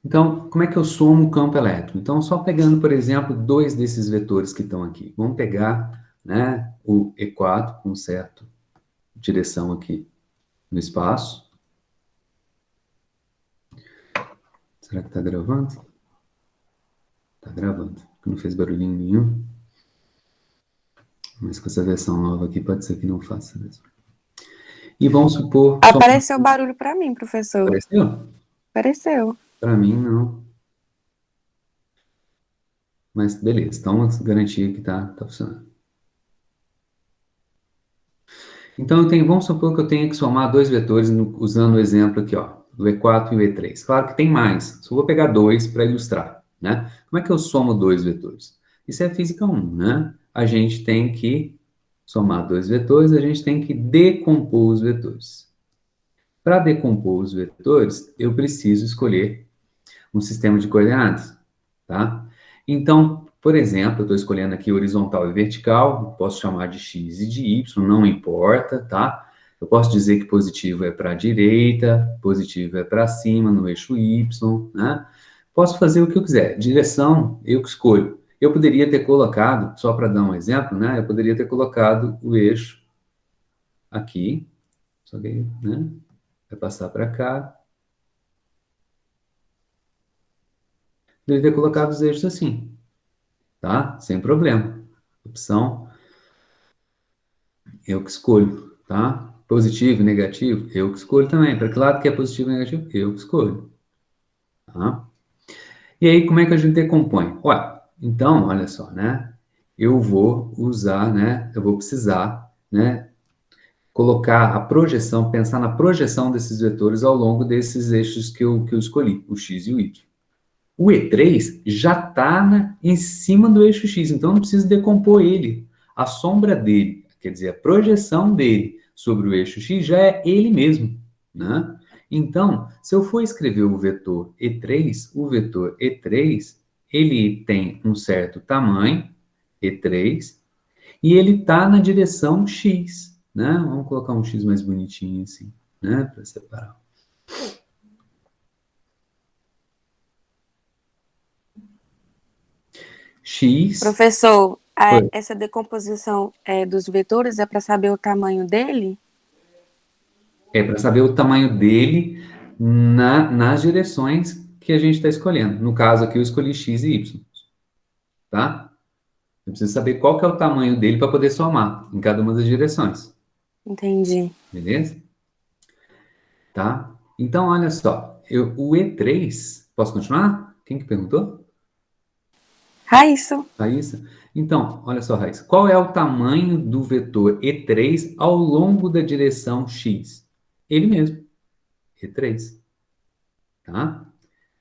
Então, como é que eu somo o campo elétrico? Então, só pegando, por exemplo, dois desses vetores que estão aqui. Vamos pegar, né, o E4 com certa direção aqui no espaço. Será que está gravando? Está gravando. Não fez barulhinho nenhum. Mas com essa versão nova aqui, pode ser que não faça mesmo. E vamos supor... Apareceu barulho para mim, professor. Apareceu? Apareceu. Para mim, não. Mas beleza, então vamos garantir que tá funcionando. Então, vamos supor que eu tenha que somar dois vetores usando o exemplo aqui, ó, do E4 e o E3. Claro que tem mais, só vou pegar dois para ilustrar, né? Como é que eu somo dois vetores? Isso é física 1, né? A gente tem que somar dois vetores, a gente tem que decompor os vetores. Para decompor os vetores, eu preciso escolher um sistema de coordenadas, tá? Então, por exemplo, eu estou escolhendo aqui horizontal e vertical, posso chamar de x e de y, não importa, tá? Eu posso dizer que positivo é para a direita, positivo é para cima, no eixo y, né? Posso fazer o que eu quiser. Direção, eu que escolho. Eu poderia ter colocado, só para dar um exemplo, né? Eu poderia ter colocado o eixo aqui, só que, né? Vai passar para cá. Poderia ter colocado os eixos assim, tá? Sem problema. Opção, eu que escolho, tá? Positivo, negativo, eu que escolho também. Para que lado que é positivo e negativo? Eu que escolho, tá? E aí, como é que a gente decompõe? Ué, então, olha só, né? Eu vou usar, né? Eu vou precisar, né? Colocar a projeção, pensar na projeção desses vetores ao longo desses eixos que eu escolhi, o x e o y. O E3 já está em cima do eixo X, então eu não preciso decompor ele. A sombra dele, quer dizer, a projeção dele sobre o eixo X já é ele mesmo, né? Então, se eu for escrever o vetor E3, ele tem um certo tamanho, E3, e ele está na direção X, né? Vamos colocar um X mais bonitinho assim, né? Para separar. X. Professor, Oi. essa decomposição dos vetores é para saber o tamanho dele? É para saber o tamanho dele nas direções que a gente está escolhendo. No caso aqui, eu escolhi x e y, tá? Eu preciso saber qual que é o tamanho dele para poder somar em cada uma das direções, Entendi. beleza? Tá? Então, olha só, o E3, posso continuar? Quem que perguntou? Raíssa. Raíssa? Então, olha só, Raíssa, qual é o tamanho do vetor E3 ao longo da direção x? Ele mesmo, E3, tá?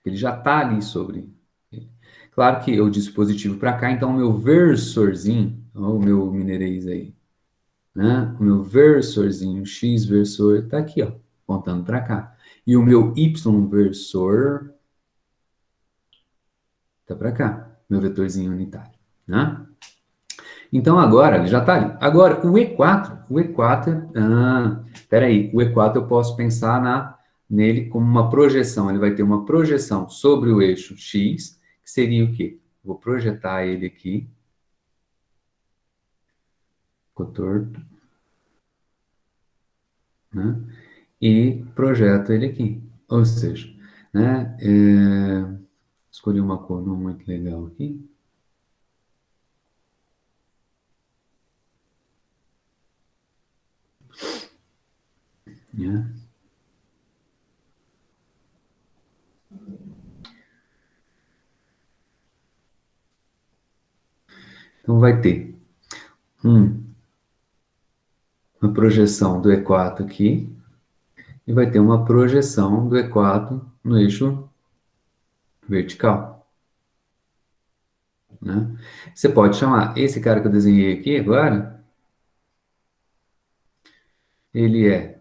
Ele já está ali sobre. Claro que eu disse positivo para cá, então o meu versorzinho, ó, o meu mineirês aí, né? O meu versorzinho, x versor, está aqui, ó, apontando para cá. E o meu y versor está para cá, meu vetorzinho unitário, né? Então agora, ele já está ali. Agora, peraí, o E4 eu posso pensar nele como uma projeção. Ele vai ter uma projeção sobre o eixo X, que seria o quê? Vou projetar ele aqui, ficou torto, né? E projeto ele aqui. Ou seja, né? Escolhi uma cor não muito legal aqui. Né? Então vai ter uma projeção do E4 aqui e vai ter uma projeção do E4 no eixo vertical. Né? Você pode chamar esse cara que eu desenhei aqui agora, ele é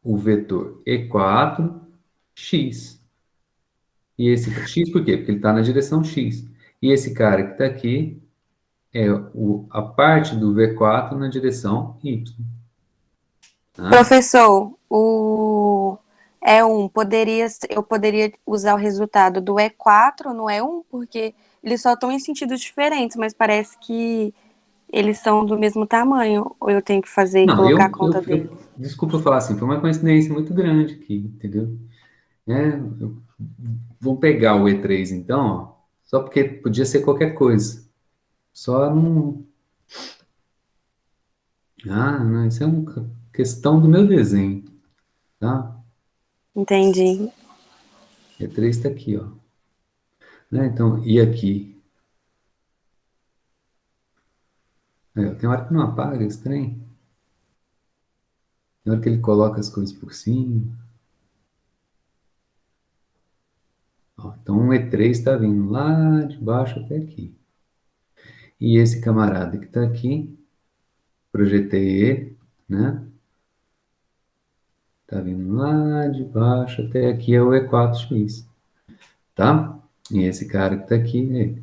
o vetor E4x. E esse x por quê? Porque ele está na direção x. E esse cara que está aqui é a parte do V4 na direção y. Tá? Professor, É um, eu poderia usar o resultado do E4 no E1, porque eles só estão em sentidos diferentes, mas parece que eles são do mesmo tamanho, ou eu tenho que fazer e Não, colocar a conta deles. desculpa eu falar assim, foi uma coincidência muito grande aqui, entendeu? Vou pegar o E3 então, ó, só porque podia ser qualquer coisa. Só não. Ah, não, isso é uma questão do meu desenho, tá? Entendi. E3 está aqui, ó. Né? Então, e aqui? Aí, ó, tem hora que não apaga esse trem. Tem hora que ele coloca as coisas por cima. Ó, então, o E3 está vindo lá de baixo até aqui. E esse camarada que está aqui, projetei ele, né? Tá vindo lá de baixo até aqui é o E4X, tá? E esse cara que tá aqui é ele.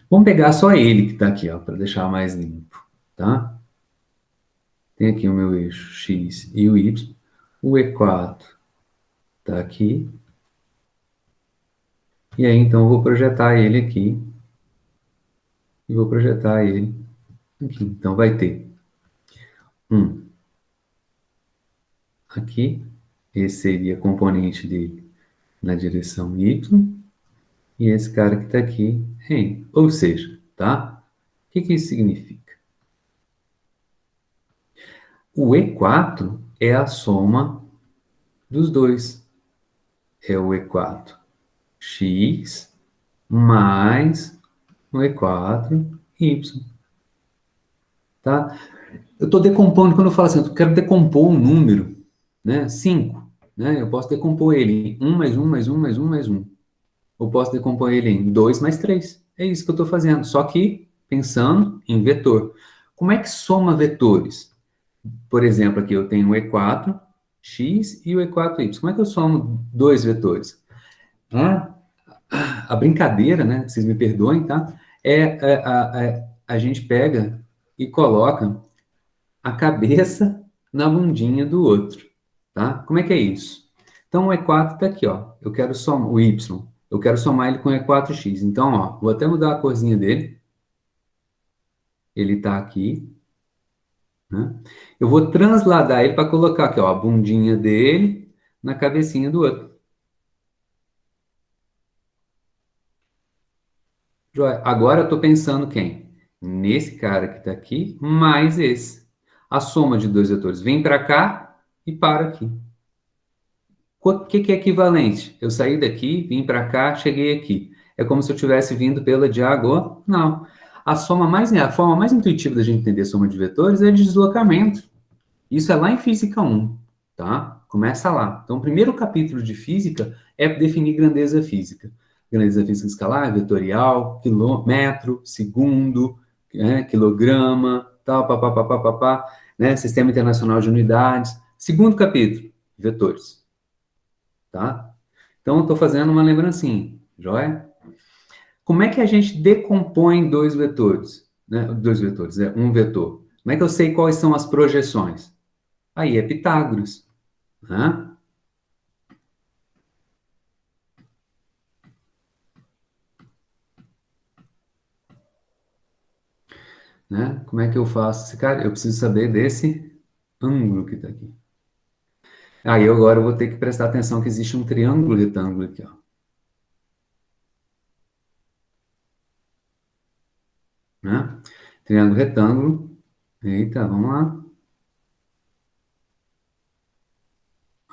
Vamos pegar só ele que tá aqui, ó, para deixar mais limpo, tá? Tem aqui o meu eixo X e o Y. O E4 tá aqui. E aí, então, eu vou projetar ele aqui. E vou projetar ele aqui. Então, vai ter um aqui. Esse seria componente dele na direção Y. E esse cara que está aqui, em. Ou seja, tá? O que que isso significa? O E4 é a soma dos dois. É o E4x mais o E4y, tá? Eu estou decompondo, quando eu falo assim, eu quero decompor um número, né? 5, né? Eu posso decompor ele em 1 mais um mais um mais um mais um. Eu posso decompor ele em 2 mais 3. É isso que eu estou fazendo, só que pensando em vetor. Como é que soma vetores? Por exemplo, aqui eu tenho o E4x e o E4y. Como é que eu somo dois vetores? Ah, a brincadeira, né? Vocês me perdoem, tá? A gente pega e coloca a cabeça na bundinha do outro, tá? Como é que é isso? Então, o E4 está aqui, ó. Eu quero somar o Y. Eu quero somar ele com o E4x. Então, ó, vou até mudar a corzinha dele. Ele está aqui, né? Eu vou transladar ele para colocar aqui, ó, a bundinha dele na cabecinha do outro. Joia. Agora eu estou pensando quem? Nesse cara que está aqui, mais esse. A soma de dois vetores vem para cá e para aqui. O que é equivalente? Eu saí daqui, vim para cá, cheguei aqui. É como se eu tivesse vindo pela diagonal. A forma mais intuitiva da gente entender a soma de vetores é de deslocamento. Isso é lá em Física 1, tá? Começa lá. Então, o primeiro capítulo de Física é definir grandeza física. Grandeza física escalar, vetorial, quilômetro, segundo, quilograma, tal, papapá, papapá, né? Sistema Internacional de Unidades. Segundo capítulo, vetores, tá? Então, eu estou fazendo uma lembrancinha, joia? Como é que a gente decompõe dois vetores? Né? Dois vetores, um vetor. Como é que eu sei quais são as projeções? Aí é Pitágoras, né? Né? Como é que eu faço esse cara? Eu preciso saber desse ângulo que está aqui. Aí agora eu vou ter que prestar atenção que existe um triângulo retângulo aqui, ó. Né? Triângulo retângulo. Eita, vamos lá.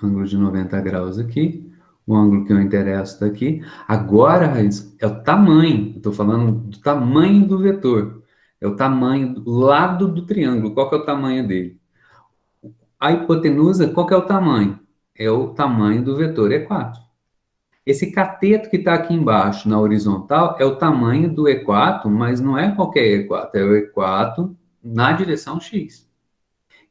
Ângulo de 90 graus aqui. O ângulo que eu interesso está aqui. Agora, Raiz, é o tamanho. Eu estou falando do tamanho do vetor. É o tamanho do lado do triângulo. Qual que é o tamanho dele? A hipotenusa, qual que é o tamanho? É o tamanho do vetor E4. Esse cateto que está aqui embaixo, na horizontal, é o tamanho do E4, mas não é qualquer E4, é o E4 na direção X.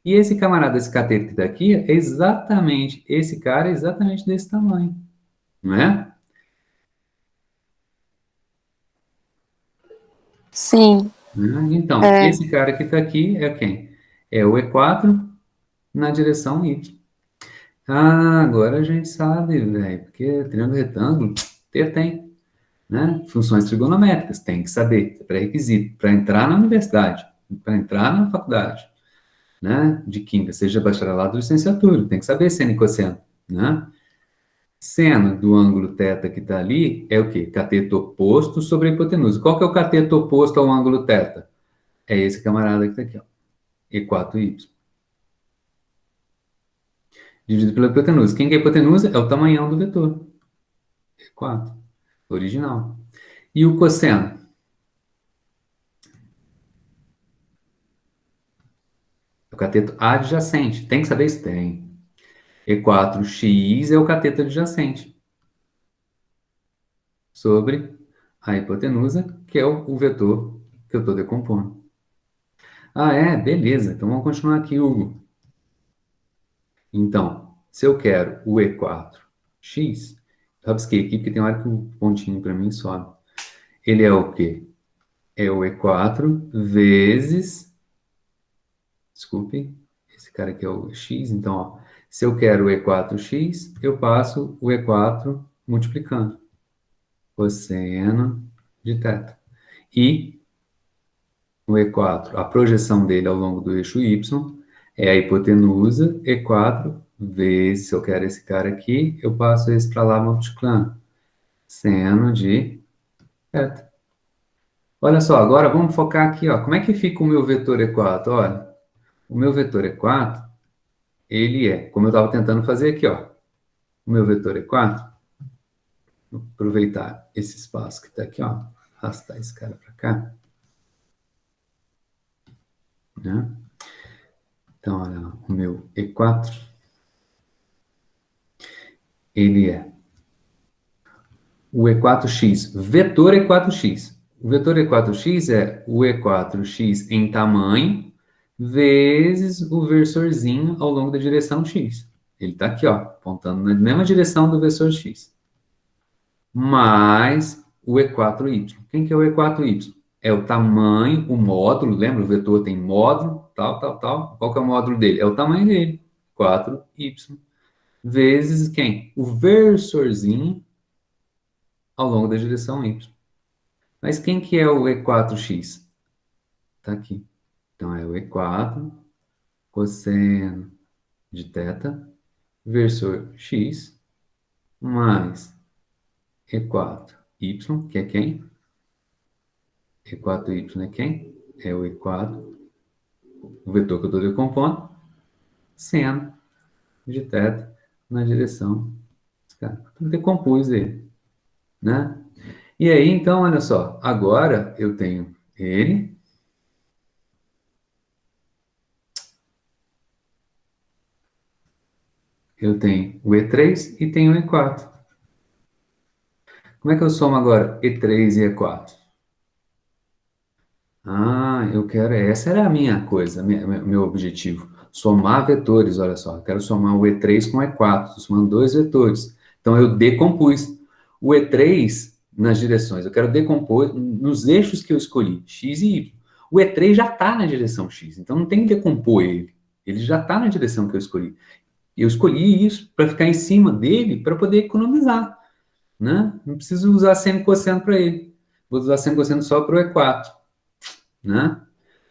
E esse camarada, esse cateto que está aqui, é exatamente, esse cara é exatamente desse tamanho, não é? Sim, Então, é, esse cara que está aqui é quem? É o E4 na direção Y. Ah, agora a gente sabe, velho, porque triângulo retângulo, tem, né? Funções trigonométricas, tem que saber, é pré-requisito, para entrar na universidade, para entrar na faculdade, né? De química, seja bacharelado ou licenciatura, tem que saber seno e cosseno, né? Seno do ângulo θ que está ali é o quê? Cateto oposto sobre a hipotenusa. Qual que é o cateto oposto ao ângulo θ? É esse camarada que está aqui, ó, E4y. Dividido pela hipotenusa. Quem que é a hipotenusa? É o tamanhão do vetor. E4. Original. E o cosseno? É o cateto adjacente. Tem que saber isso? Tem. E4x é o cateto adjacente sobre a hipotenusa, que é o vetor que eu estou decompondo. Ah, é? Beleza. Então vamos continuar aqui, Hugo. Então, se eu quero o E4x, rabisquei aqui porque tem hora que o pontinho para mim sobe. Ele é o quê? É o E4 vezes. Desculpe, esse cara aqui é o x. Então, ó, se eu quero o E4x, eu passo o E4 multiplicando. Cosseno de θ. E o E4, a projeção dele ao longo do eixo y, é a hipotenusa E4 vezes, se eu quero esse cara aqui, eu passo esse para lá multiplicando. Seno de θ. Olha só, agora vamos focar aqui, ó. Como é que fica o meu vetor E4? Olha, o meu vetor E4, ele é, como eu estava tentando fazer aqui, ó. O meu vetor E4, vou aproveitar esse espaço que está aqui, ó. Arrastar esse cara para cá, né? Então, olha, o meu E4, ele é o E4x, vetor E4x. O vetor E4x é o E4x em tamanho vezes o versorzinho ao longo da direção x. Ele está aqui, ó, apontando na mesma direção do versor x. Mais o E4y. Quem que é o E4y? É o tamanho, o módulo, lembra? O vetor tem módulo, tal, tal, tal. Qual que é o módulo dele? É o tamanho dele, 4y. Vezes quem? O versorzinho ao longo da direção y. Mas quem que é o E4x? Está aqui. Então, é o E4 cosseno de θ, versor x, mais E4y, que é quem? E4y é quem? É o E4, o vetor que eu estou decompondo, seno de θ na direção. Eu decompus ele, né? E aí, então, olha só. Agora eu tenho ele. Eu tenho o E3 e tenho o E4. Como é que eu somo agora E3 e E4? Ah, eu quero. Essa era a minha coisa, meu objetivo. Somar vetores, olha só. Eu quero somar o E3 com o E4. Estou somando dois vetores. Então eu decompus o E3 nas direções. Eu quero decompor nos eixos que eu escolhi, X e Y. O E3 já está na direção X, então não tem que decompor ele. Ele já está na direção que eu escolhi. Eu escolhi isso para ficar em cima dele para poder economizar, né? Não preciso usar seno e cosseno para ele. Vou usar seno e cosseno só para o E4, né?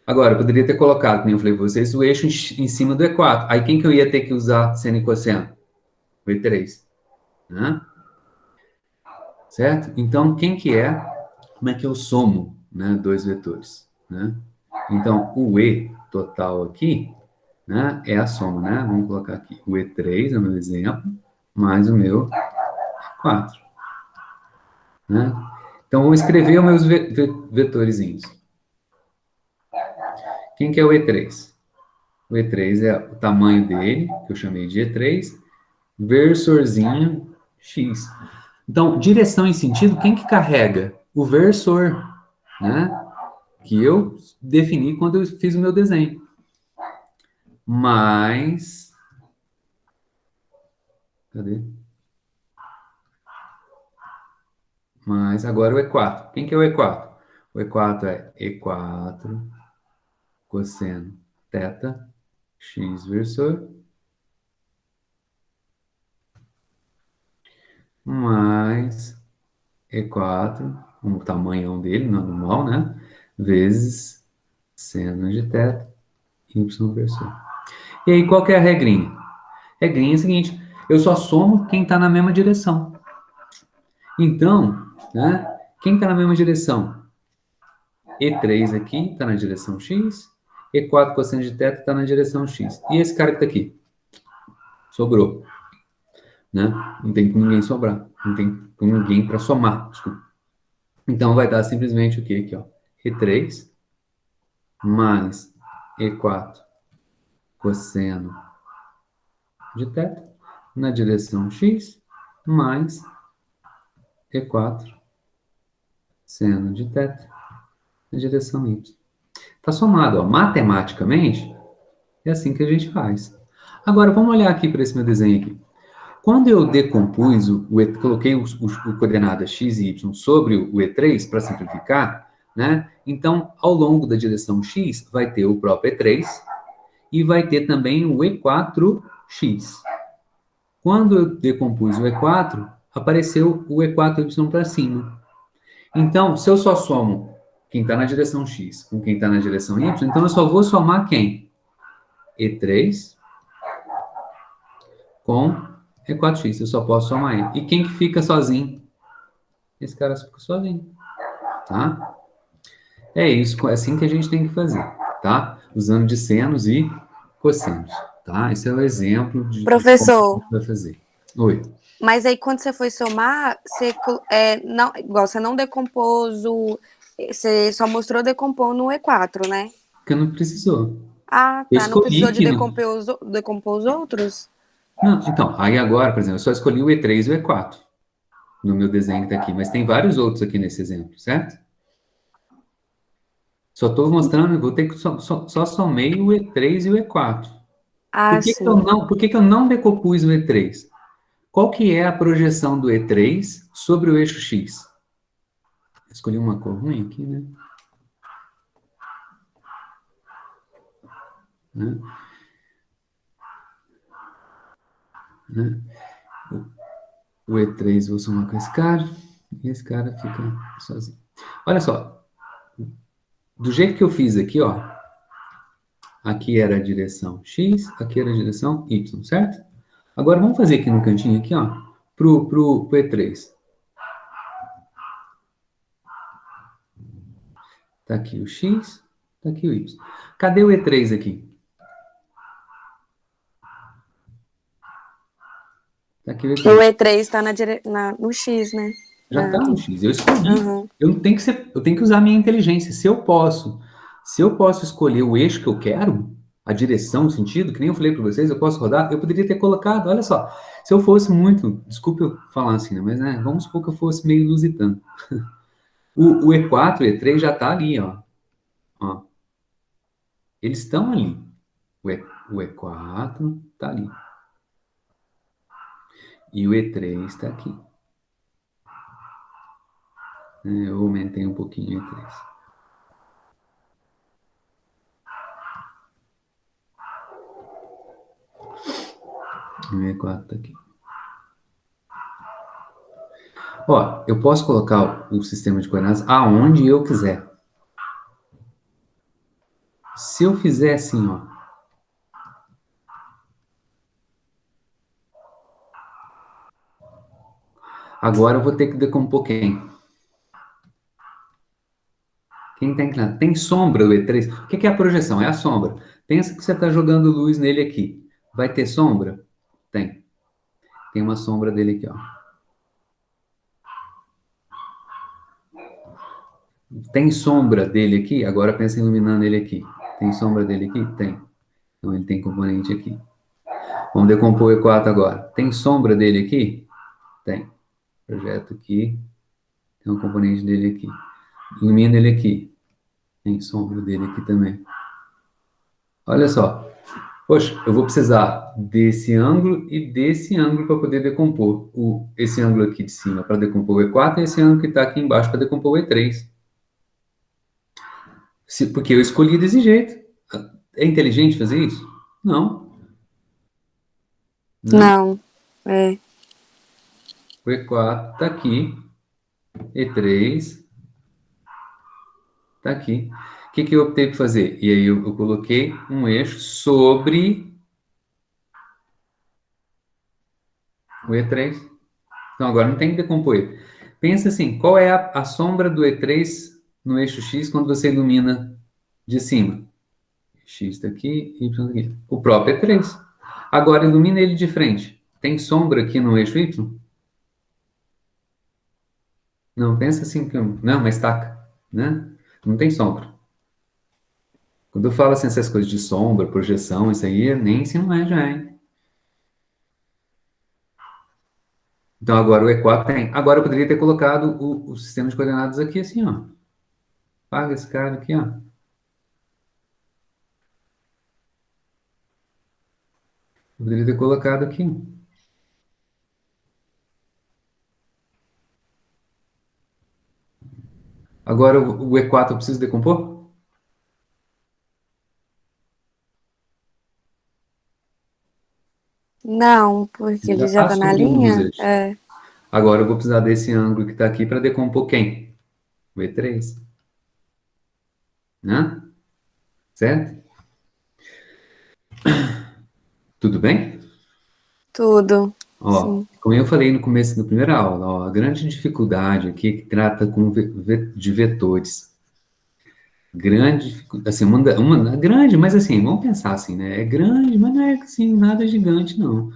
Agora, eu poderia ter colocado, como eu falei para vocês, o eixo em cima do E4. Aí quem que eu ia ter que usar seno e cosseno? O E3, né? Certo? Então, quem que é? Como é que eu somo, né, dois vetores, né? Então, o E total aqui, né, é a soma, né? Vamos colocar aqui o E3, é o meu exemplo, mais o meu E4, né? Então, vou escrever os meus vetorzinhos. Quem que é o E3? O E3 é o tamanho dele, que eu chamei de E3, versorzinho X. Então, direção e sentido, quem que carrega? O versor, né? Que eu defini quando eu fiz o meu desenho. Mais... Cadê? Mais agora o E4. Quem que é o E4? O E4 é E4 cosseno θ, X versor, mais E4, o tamanhão dele, normal, né? Vezes seno de θ, y vezes U. E aí, qual que é a regrinha? Regrinha é a seguinte, eu só somo quem está na mesma direção. Então, né, quem está na mesma direção? E3 aqui está na direção X, E4 cosseno de θ está na direção X. E esse cara que está aqui? Sobrou. Né? Não tem com ninguém sobrar. Não tem com ninguém para somar. Desculpa. Então, vai dar simplesmente o quê aqui? Ó? E3 mais E4 cosseno de θ na direção X mais E4 seno de θ na direção Y. Está somado, ó. Matematicamente, é assim que a gente faz. Agora, vamos olhar aqui para esse meu desenho aqui. Quando eu decompus, coloquei o coordenada x e y sobre o E3 para simplificar, né? Então, ao longo da direção x, vai ter o próprio E3 e vai ter também o E4x. Quando eu decompus o E4, apareceu o E4y para cima. Então, se eu só somo quem está na direção x com quem está na direção y, então eu só vou somar quem? E3 com E4x. Eu só posso somar ele. E quem que fica sozinho? Esse cara fica sozinho. Tá? É isso, é assim que a gente tem que fazer. Tá? Usando de senos e cossenos. Tá? Esse é o exemplo de como a Professor, gente vai fazer. Oi. mas aí quando você foi somar, não, igual você não decompôs você só mostrou decompor no E4, né? Porque não precisou. Ah, Eu tá. Não precisou escolhi de que não. decompor os outros? Não, então, aí agora, por exemplo, eu só escolhi o E3 e o E4 no meu desenho que tá aqui, mas tem vários outros aqui nesse exemplo, certo? Só estou mostrando, vou ter que só somei o E3 e o E4. Ah, sim. Por que que eu não decompus o E3? Qual que é a projeção do E3 sobre o eixo X? Escolhi uma cor ruim aqui, né? Né? Né? O E3 vou somar com esse cara, e esse cara fica sozinho. Olha só, do jeito que eu fiz aqui, ó, aqui era a direção X, aqui era a direção Y, certo? Agora vamos fazer aqui no cantinho aqui, ó, pro E3. Tá aqui o X, tá aqui o Y. Cadê o E3 aqui? Tá aqui o O E3. E3 está no X, né? Já tá no X, eu escolhi. Uhum. Eu tenho que usar a minha inteligência. Se eu posso escolher o eixo que eu quero, a direção, o sentido, que nem eu falei para vocês, eu posso rodar, eu poderia ter colocado, olha só, se eu fosse muito, desculpa eu falar assim, né, mas né, vamos supor que eu fosse meio lusitano. O E4 e E3 já tá ali, ó. Eles estão ali. O E4 tá ali. E o E3 está aqui. Eu aumentei um pouquinho o E3. E o E4 está aqui. Ó, eu posso colocar o sistema de coordenadas aonde eu quiser. Se eu fizer assim, ó. Agora eu vou ter que decompor quem? Quem está inclinado? Tem sombra o E3? O que é a projeção? É a sombra. Pensa que você está jogando luz nele aqui. Vai ter sombra? Tem. Tem uma sombra dele aqui, ó. Tem sombra dele aqui? Agora pensa iluminando ele aqui. Tem sombra dele aqui? Tem. Então ele tem componente aqui. Vamos decompor o E4 agora. Tem sombra dele aqui? Tem. Projeto aqui. Tem um componente dele aqui. Ilumina ele aqui. Tem sombra dele aqui também. Olha só. Poxa, eu vou precisar desse ângulo e desse ângulo para poder decompor. Esse ângulo aqui de cima para decompor o E4 e esse ângulo que está aqui embaixo para decompor o E3. Porque eu escolhi desse jeito. É inteligente fazer isso? Não. Né? Não. É. o E4 está aqui, E3 está aqui. O que eu optei por fazer? E aí eu coloquei um eixo sobre o E3. Então agora não tem que decompor ele. Pensa assim, qual é a sombra do E3 no eixo X quando você ilumina de cima? X está aqui, Y está aqui. O próprio E3. Agora ilumina ele de frente. Tem sombra aqui no eixo Y? Não, pensa assim, que não é uma estaca, né? Não tem sombra. Quando eu falo assim, essas coisas de sombra, projeção, isso aí, nem se não é já, hein? Então agora o E4 tem. Agora eu poderia ter colocado o sistema de coordenadas aqui assim, ó. Paga esse cara aqui, ó. Eu poderia ter colocado aqui. Agora o E4 eu preciso decompor? Não, porque Ele já ele já está tá na sobre um dos linha? eixos. Agora eu vou precisar desse ângulo que está aqui para decompor quem? O E3. Né? Certo? Tudo bem? Tudo. Ó, Sim. como eu falei no começo da primeira aula, ó, a grande dificuldade aqui é que trata de vetores. Grande, assim, uma grande, mas assim, vamos pensar assim, né? É grande, mas não é assim, nada gigante, não.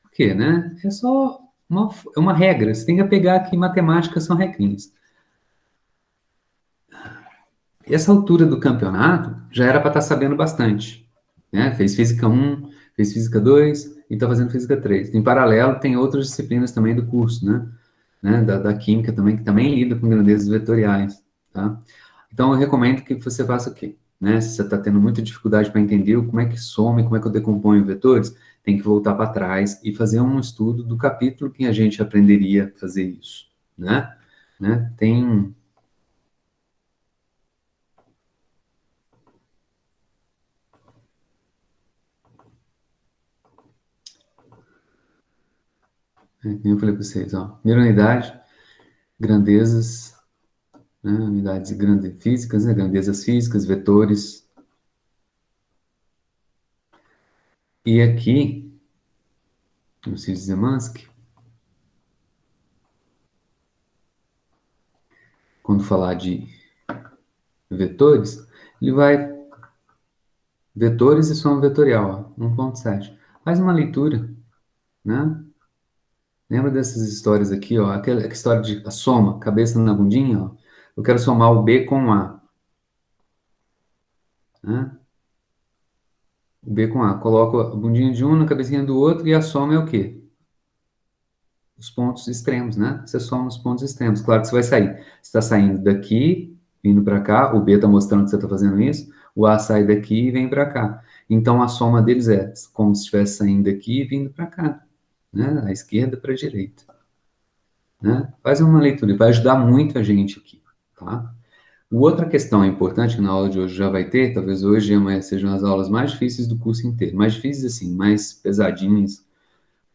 Por quê, né? É só uma regra. Você tem que pegar aqui, matemática são regrinhas. E essa altura do campeonato já era para estar sabendo bastante, né? Fez física um, fez física 2 e está fazendo física 3. Em paralelo, tem outras disciplinas também do curso, né? Da química também, que também lida com grandezas vetoriais, tá? Então, eu recomendo que você faça o quê? Né? Se você está tendo muita dificuldade para entender como é que soma e como é que eu decomponho vetores, tem que voltar para trás e fazer um estudo do capítulo que a gente aprenderia a fazer isso, né? Tem, como eu falei para vocês, ó, primeira unidade, grandezas, né? Unidades físicas, né? Grandezas físicas, vetores. E aqui, no Zemansky, quando falar de vetores, ele vai vetores e soma vetorial, ó, 1.7. Faz uma leitura, né? Lembra dessas histórias aqui, ó? Aquela história de a soma, cabeça na bundinha, ó. Eu quero somar o B com o A, né? O B com A. Coloco a bundinha de um na cabecinha do outro e a soma é o quê? Os pontos extremos, né? Você soma os pontos extremos. Claro que você vai sair. Você está saindo daqui, vindo para cá. O B está mostrando que você está fazendo isso. O A sai daqui e vem para cá. Então, a soma deles é como se estivesse saindo daqui e vindo para cá, né? A esquerda para a direita, né? Faz uma leitura, vai ajudar muito a gente aqui, tá? Outra questão importante que na aula de hoje já vai ter, talvez hoje e amanhã sejam as aulas mais difíceis do curso inteiro. Mais difíceis assim, mais pesadinhas,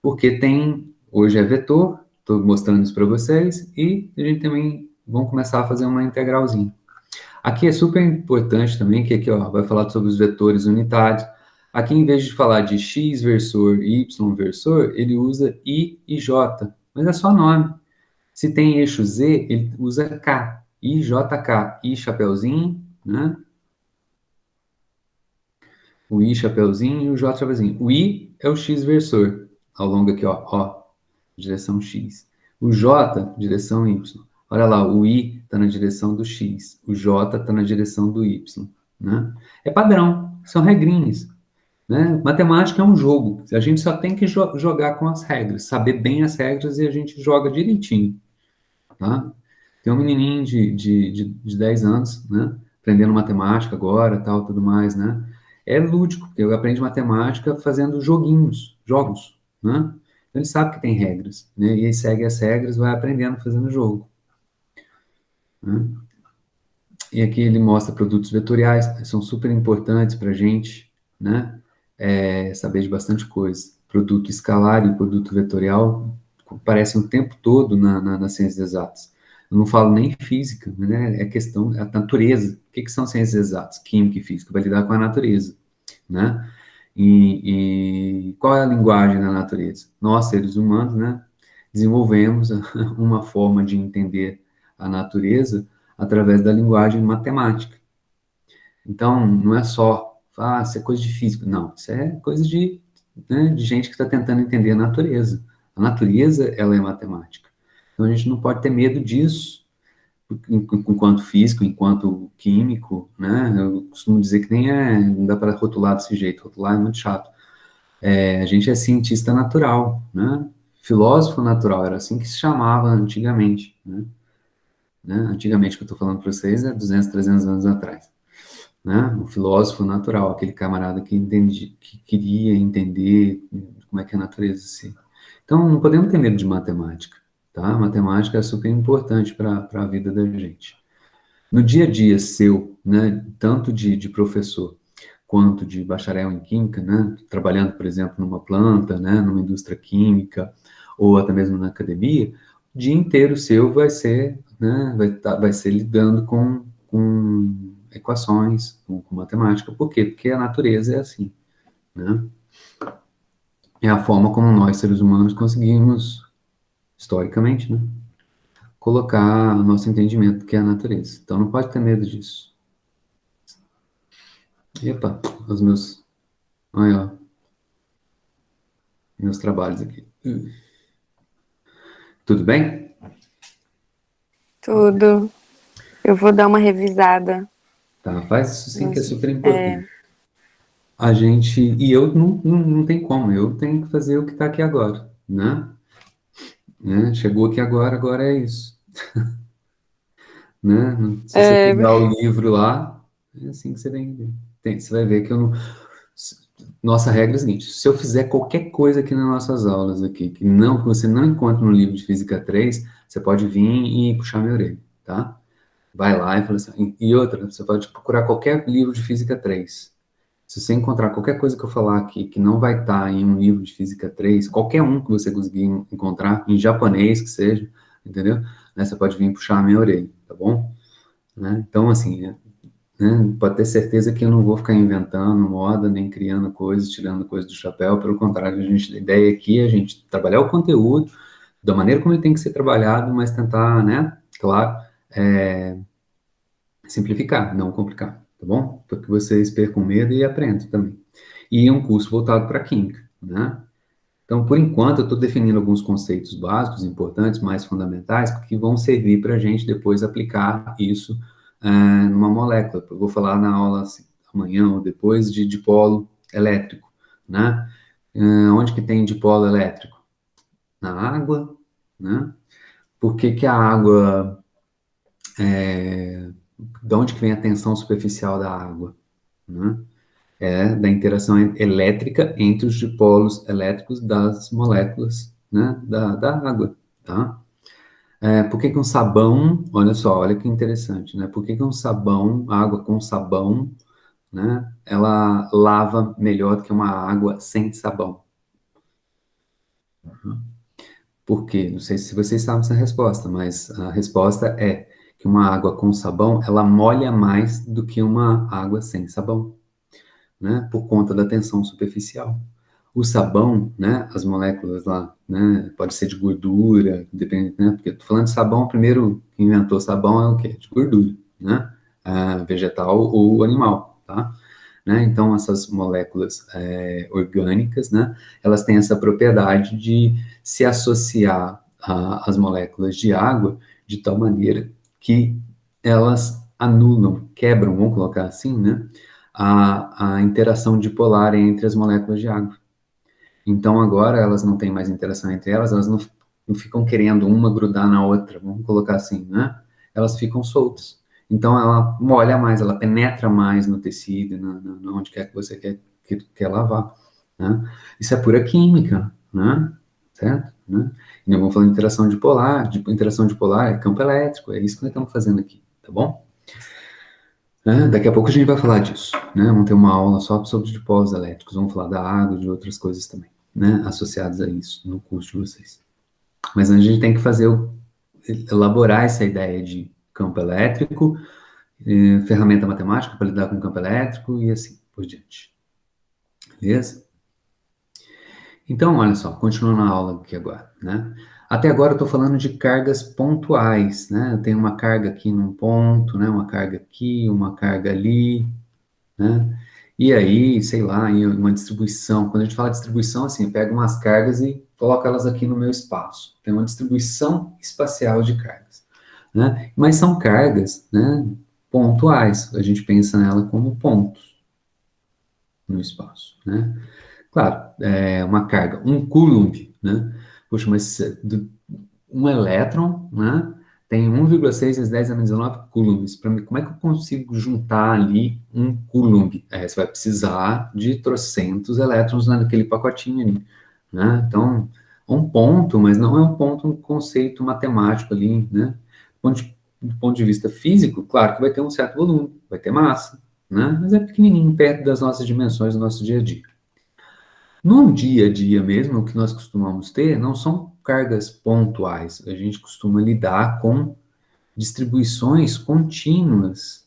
porque tem, hoje é vetor, estou mostrando isso para vocês, e a gente também vamos começar a fazer uma integralzinha. Aqui é super importante também, que aqui ó, vai falar sobre os vetores unitários. Aqui, em vez de falar de x versor e y versor, ele usa i e j, mas é só nome. Se tem eixo z, ele usa k, i, j, k, i chapeuzinho, né? O i chapeuzinho e o j chapeuzinho. O i é o x versor, ao longo aqui, ó, direção x. O j, direção y. Olha lá, o i está na direção do x, o j está na direção do y, né? É padrão, são regrinhas, né? Matemática é um jogo, a gente só tem que jogar com as regras, saber bem as regras e a gente joga direitinho, tá? Tem um menininho de 10 anos, né? Aprendendo matemática agora, tal, tudo mais, né? É lúdico, porque ele aprende matemática fazendo joguinhos, jogos, né? Então ele sabe que tem regras, né? E aí segue as regras, vai aprendendo fazendo jogo, né? E aqui ele mostra produtos vetoriais, que são super importantes para a gente, né? Saber de bastante coisa. Produto escalar e produto vetorial, aparecem o tempo todo nas ciências exatas. Eu não falo nem física, né? É questão, é a natureza. O que são ciências exatas? Química e física, vai lidar com a natureza, né? E qual é a linguagem da natureza? Nós, seres humanos, né, desenvolvemos uma forma de entender a natureza através da linguagem matemática. Então, não é só, isso é coisa de físico. Não, isso é coisa de, né, de gente que está tentando entender a natureza. A natureza, ela é matemática. Então, a gente não pode ter medo disso, enquanto físico, enquanto químico, né? Eu costumo dizer que nem não dá para rotular desse jeito, rotular é muito chato. A gente é cientista natural, né? Filósofo natural, era assim que se chamava antigamente, né? Antigamente, que eu estou falando para vocês, é 200, 300 anos atrás, né? O filósofo natural, aquele camarada que que queria entender como é que a natureza se... Então, não podemos ter medo de matemática, tá? A matemática é super importante para a vida da gente. No dia a dia seu, né, tanto de professor quanto de bacharel em química, né, trabalhando, por exemplo, numa planta, né, numa indústria química, ou até mesmo na academia, o dia inteiro seu vai ser, né, vai ser lidando com equações, com matemática. Por quê? Porque a natureza é assim, né? É a forma como nós, seres humanos, conseguimos, historicamente, né, colocar o nosso entendimento que é a natureza. Então, não pode ter medo disso. Epa, os meus, olha, ó, meus trabalhos aqui. Tudo bem? Tudo. Eu vou dar uma revisada. Tá, faz isso sim que é super É, importante. A gente, e eu não tem como, eu tenho que fazer o que está aqui agora, né? Chegou aqui agora, agora é isso, né? Se você é, pegar o livro lá, é assim que você você vai ver que eu não... Nossa regra é a seguinte, se eu fizer qualquer coisa aqui nas nossas aulas aqui, que você não encontra no livro de Física 3, você pode vir e puxar minha orelha, tá? Vai lá e fala assim, e outra, você pode procurar qualquer livro de Física 3. Se você encontrar qualquer coisa que eu falar aqui que não vai estar em um livro de Física 3, qualquer um que você conseguir encontrar, em japonês que seja, entendeu? Né, você pode vir puxar a minha orelha, tá bom? Né? Então, assim, né, pode ter certeza que eu não vou ficar inventando moda, nem criando coisas, tirando coisas do chapéu, pelo contrário, a ideia aqui é a gente trabalhar o conteúdo da maneira como ele tem que ser trabalhado, mas tentar, né, claro, simplificar, não complicar, tá bom? Para que vocês percam medo e aprendam também. E é um curso voltado para química, né? Então, por enquanto, eu estou definindo alguns conceitos básicos, importantes, mais fundamentais, que vão servir para a gente depois aplicar isso numa molécula. Eu vou falar na aula assim, amanhã ou depois de dipolo elétrico, né? Onde que tem dipolo elétrico? Na água, né? Por que que a água de onde que vem a tensão superficial da água, né? É da interação elétrica entre os dipolos elétricos das moléculas, né, da água, tá? Por que que um sabão, olha só, olha que interessante, né? Por que que um sabão, água com sabão, né, ela lava melhor do que uma água sem sabão? Por quê? Não sei se vocês sabem essa resposta, mas a resposta é que uma água com sabão, ela molha mais do que uma água sem sabão, né, por conta da tensão superficial. O sabão, né, as moléculas lá, né, pode ser de gordura, depende, né, porque eu tô falando de sabão, o primeiro que inventou sabão é o quê? De gordura, né, vegetal ou animal, tá? Né, então, essas moléculas orgânicas, né, elas têm essa propriedade de se associar às moléculas de água de tal maneira que elas anulam, quebram, vamos colocar assim, né, a interação dipolar entre as moléculas de água. Então, agora elas não têm mais interação entre elas, elas não ficam querendo uma grudar na outra, vamos colocar assim, né? Elas ficam soltas. Então, ela molha mais, ela penetra mais no tecido, onde quer que você quer lavar, né? Isso é pura química, né? Certo? Né? E nós vamos falando de interação dipolar é campo elétrico, é isso que nós estamos fazendo aqui, tá bom? Daqui a pouco a gente vai falar disso, né? Vamos ter uma aula só sobre dipósitos elétricos, vamos falar da água e de outras coisas também, né? Associadas a isso no curso de vocês. Mas a gente tem que elaborar essa ideia de campo elétrico, ferramenta matemática para lidar com campo elétrico e assim por diante. Beleza? Então, olha só, continuando a aula aqui agora, né? Até agora eu estou falando de cargas pontuais, né? Eu tenho uma carga aqui num ponto, né? Uma carga aqui, uma carga ali, né? E aí, sei lá, em uma distribuição. Quando a gente fala de distribuição, assim, eu pego umas cargas e coloco elas aqui no meu espaço. Tem uma distribuição espacial de cargas, né? Mas são cargas, né? Pontuais. A gente pensa nela como pontos no espaço, né? Claro, é uma carga, um coulomb, né? Poxa, mas um elétron, né? Tem 1,6 × 10⁻⁹ coulombs. Para mim, como é que eu consigo juntar ali um coulomb? Você vai precisar de trocentos elétrons naquele pacotinho ali, né? Então, um ponto, mas não é um ponto, um conceito matemático ali, né? Do ponto de vista físico, claro que vai ter um certo volume, vai ter massa, né? Mas é pequenininho, perto das nossas dimensões do nosso dia a dia. No dia a dia mesmo, o que nós costumamos ter não são cargas pontuais. A gente costuma lidar com distribuições contínuas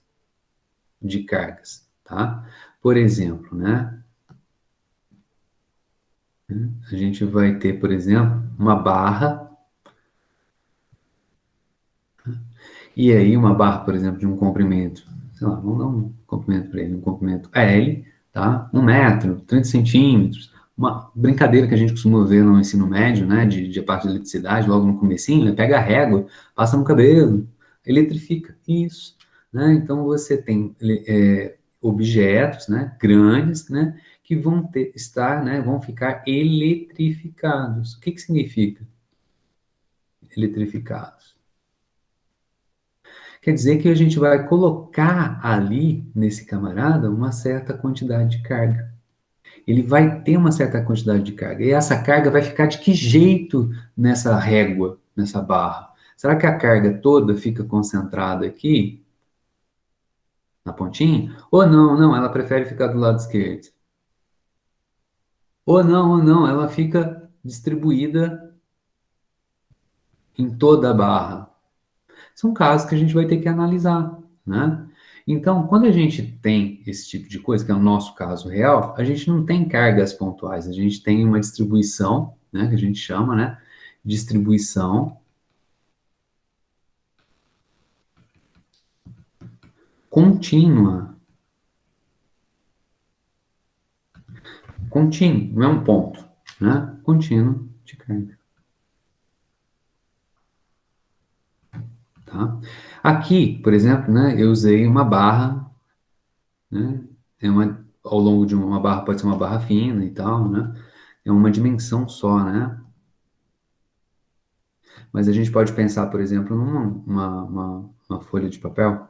de cargas, tá? Por exemplo, né? A gente vai ter, por exemplo, uma barra, e aí uma barra, por exemplo, de um comprimento, sei lá, vamos dar um comprimento para ele, um comprimento L, tá? 1 metro, 30 centímetros, uma brincadeira que a gente costuma ver no ensino médio, né, de parte de eletricidade, logo no comecinho, né, pega a régua, passa no cabelo, eletrifica, isso, né? Então você tem objetos, né, grandes, né, que vão ficar eletrificados. O que que significa eletrificados? Quer dizer que a gente vai colocar ali, nesse camarada, uma certa quantidade de carga. Ele vai ter uma certa quantidade de carga. E essa carga vai ficar de que jeito nessa régua, nessa barra? Será que a carga toda fica concentrada aqui, na pontinha? Ou não, não, ela prefere ficar do lado esquerdo. Ou não, ela fica distribuída em toda a barra. São casos que a gente vai ter que analisar, né? Então, quando a gente tem esse tipo de coisa, que é o nosso caso real, a gente não tem cargas pontuais, a gente tem uma distribuição, né, que a gente chama, né, distribuição contínua. Contínuo, não é um ponto, né? Contínuo de carga, tá? Aqui, por exemplo, né, eu usei uma barra, né? Ao longo de uma barra, pode ser uma barra fina e tal, né? É uma dimensão só, né? Mas a gente pode pensar, por exemplo, numa uma folha de papel,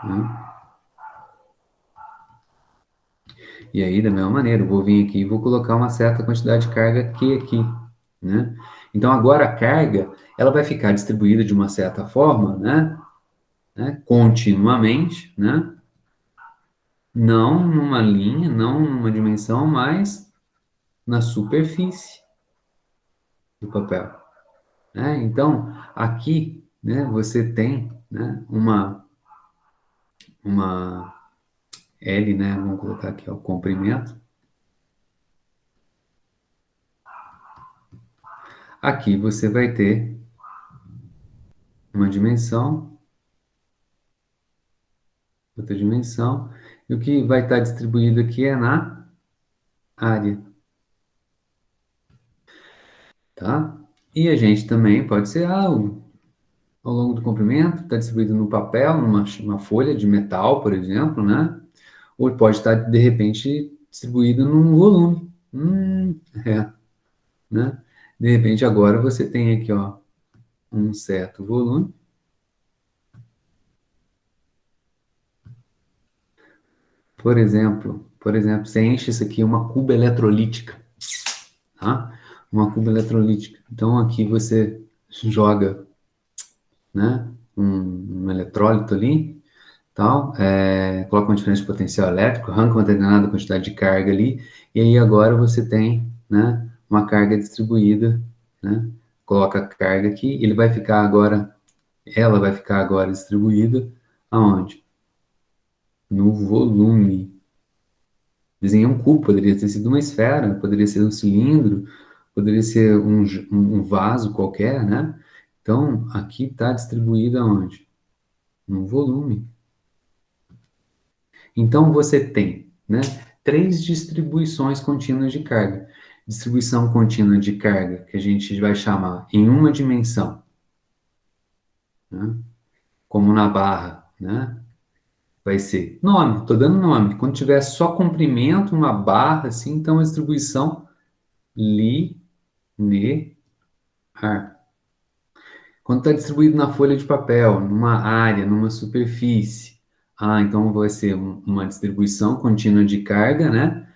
né? E aí, da mesma maneira, eu vou vir aqui e vou colocar uma certa quantidade de carga aqui, né? Então, agora a carga, ela vai ficar distribuída de uma certa forma, né? Continuamente, né? Não numa linha, não numa dimensão, mas na superfície do papel, né? Então, aqui, né, você tem, né, uma L, né? Vamos colocar aqui ó, o comprimento. Aqui você vai ter uma dimensão, outra dimensão, e o que vai estar distribuído aqui é na área, tá? E a gente também pode ser ao longo do comprimento, está distribuído no papel, numa folha de metal, por exemplo, né? Ou pode estar, de repente, distribuído num volume. É, né? De repente, agora você tem aqui, ó, um certo volume. Por exemplo, você enche isso aqui uma cuba eletrolítica, tá? Uma cuba eletrolítica. Então, aqui você joga, né, um eletrólito ali, tal, coloca uma diferença de potencial elétrico, arranca uma determinada quantidade de carga ali, e aí agora você tem, né, uma carga distribuída, né, coloca a carga aqui, ela vai ficar agora distribuída aonde? No volume. Desenhei um cubo, poderia ter sido uma esfera, poderia ser um cilindro, poderia ser um vaso qualquer, né? Então, aqui está distribuída onde? No volume. Então, você tem, né, três distribuições contínuas de carga. Distribuição contínua de carga, que a gente vai chamar em uma dimensão, né? Como na barra, né? Vai ser nome, estou dando nome. Quando tiver só comprimento, uma barra, assim, então a distribuição linear. Quando está distribuído na folha de papel, numa área, numa superfície, então vai ser uma distribuição contínua de carga, né?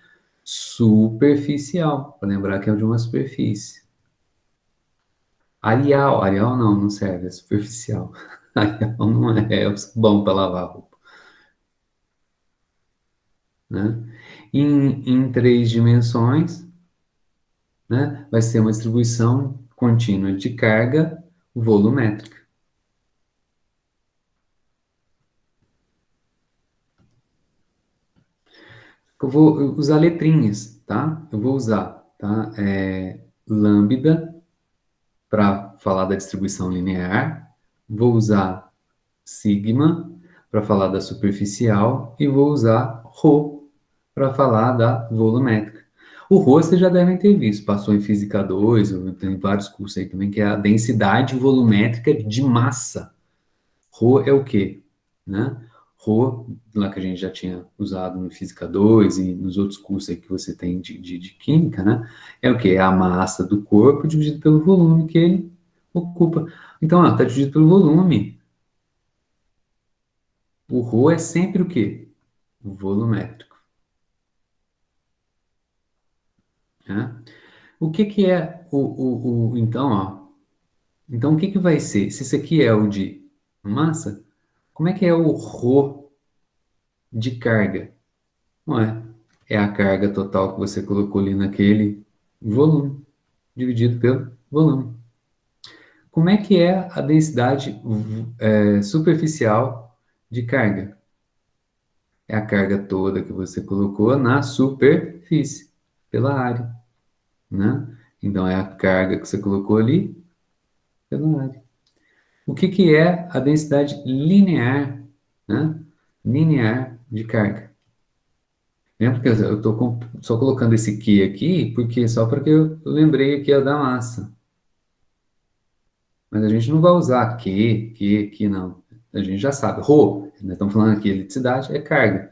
Superficial, para lembrar que é de uma superfície. Areal não, não serve, é superficial. Areal não é bom para lavar roupa, né? Em três dimensões, né? Vai ser uma distribuição contínua de carga volumétrica. Eu vou usar letrinhas, tá? Eu vou usar, tá? Lambda para falar da distribuição linear, vou usar sigma para falar da superficial e vou usar ρ para falar da volumétrica. O ρ vocês já devem ter visto, passou em Física 2, tem vários cursos aí também, que é a densidade volumétrica de massa. Rho é o quê? Né? Rho, lá que a gente já tinha usado no Física 2 e nos outros cursos aí que você tem de Química, né? É o quê? É a massa do corpo dividido pelo volume que ele ocupa. Então, está dividido pelo volume. O Rho é sempre o quê? O volumétrico. Né? O que que é então, ó. Então, o que que vai ser? Se isso aqui é o de massa, como é que é o Rho de carga? Não é. É a carga total que você colocou ali naquele volume, dividido pelo volume. Como é que é a densidade superficial de carga? É a carga toda que você colocou na superfície, pela área, né? Então, é a carga que você colocou ali pela área. O que que é a densidade linear, né? Linear de carga? Lembra que eu estou só colocando esse Q aqui, porque só porque eu lembrei aqui da massa. Mas a gente não vai usar Q, não. A gente já sabe. Rho, nós estamos falando aqui, eletricidade é carga,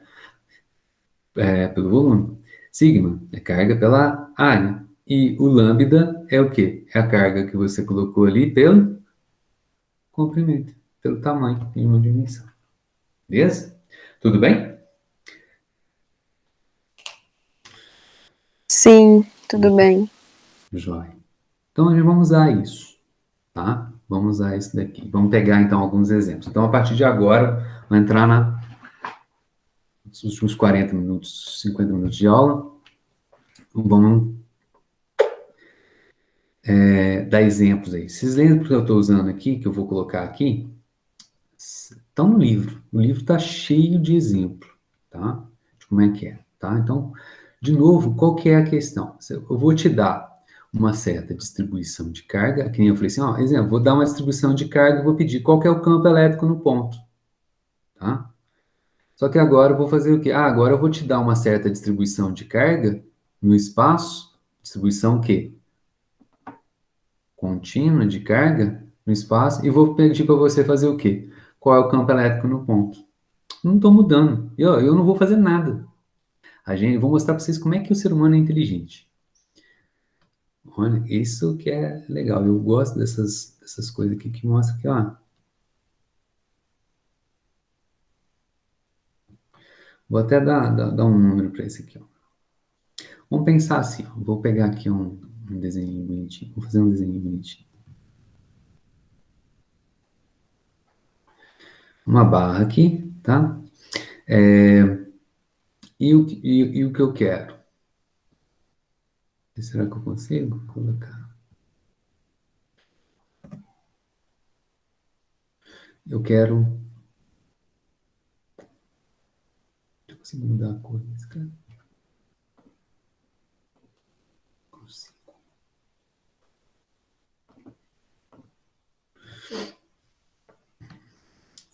pelo volume. Sigma é carga pela área. E o lambda é o quê? É a carga que você colocou ali pelo comprimento, pelo tamanho em uma dimensão. Beleza? Tudo bem? Sim, tudo bem. Jóia. Então, nós vamos usar isso, tá? Vamos usar isso daqui. Vamos pegar, então, alguns exemplos. Então, a partir de agora, vou entrar nos últimos 40 minutos, 50 minutos de aula. Vamos dar exemplos aí. Esses exemplos que eu estou usando aqui, que eu vou colocar aqui, estão no livro. O livro está cheio de exemplo, tá? De como é que é, tá? Então, de novo, qual que é a questão? Eu vou te dar uma certa distribuição de carga, que nem eu falei assim, ó, exemplo, vou dar uma distribuição de carga e vou pedir qual que é o campo elétrico no ponto, tá? Só que agora eu vou fazer o quê? Agora eu vou te dar uma certa distribuição de carga no espaço, distribuição o quê? Contínua de carga no espaço, e vou pedir para você fazer o quê? Qual é o campo elétrico no ponto? Não estou mudando. Eu não vou fazer nada. Vou mostrar para vocês como é que o ser humano é inteligente. Olha, isso que é legal. Eu gosto dessas coisas aqui que mostram que, ó. Vou até dar um número para esse aqui, ó. Vamos pensar assim, ó. Vou pegar aqui um desenho bonitinho. Vou fazer um desenho bonitinho. uma barra aqui, tá? É, e o que eu quero? Será que eu consigo colocar? Eu quero. Eu consigo mudar a cor desse cara? Consigo.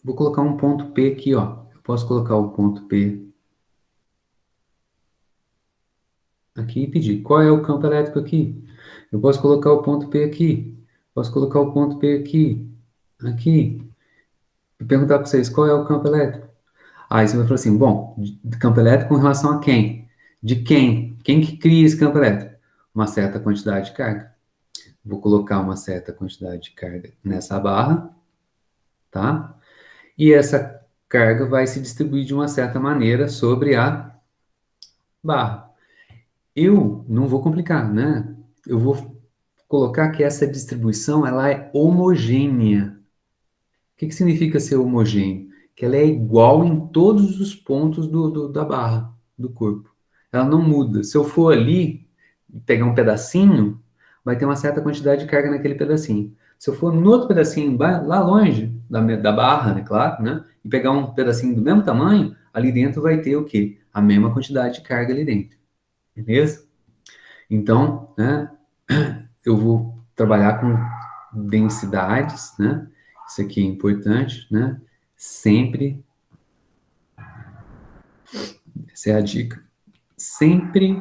Vou colocar um ponto P aqui, ó. Eu posso colocar o ponto P aqui e pedir qual é o campo elétrico aqui. Eu posso colocar o ponto P aqui. Posso colocar o ponto P aqui. Aqui. E perguntar para vocês qual é o campo elétrico. Aí você vai falar assim, bom, de campo elétrico com relação a quem? De quem? Quem que cria esse campo elétrico? Uma certa quantidade de carga. Vou colocar uma certa quantidade de carga nessa barra, tá? E essa carga vai se distribuir de uma certa maneira sobre a barra. Eu não vou complicar, né? Eu vou colocar que essa distribuição ela é homogênea. O que que significa ser homogêneo? Que ela é igual em todos os pontos da barra, do corpo. Ela não muda. Se eu for ali e pegar um pedacinho, vai ter uma certa quantidade de carga naquele pedacinho. Se eu for no outro pedacinho, lá longe da barra, né, claro, né? E pegar um pedacinho do mesmo tamanho, ali dentro vai ter o quê? A mesma quantidade de carga ali dentro. Beleza? Então, né, eu vou trabalhar com densidades, né? Isso aqui é importante, né? Sempre, essa é a dica, sempre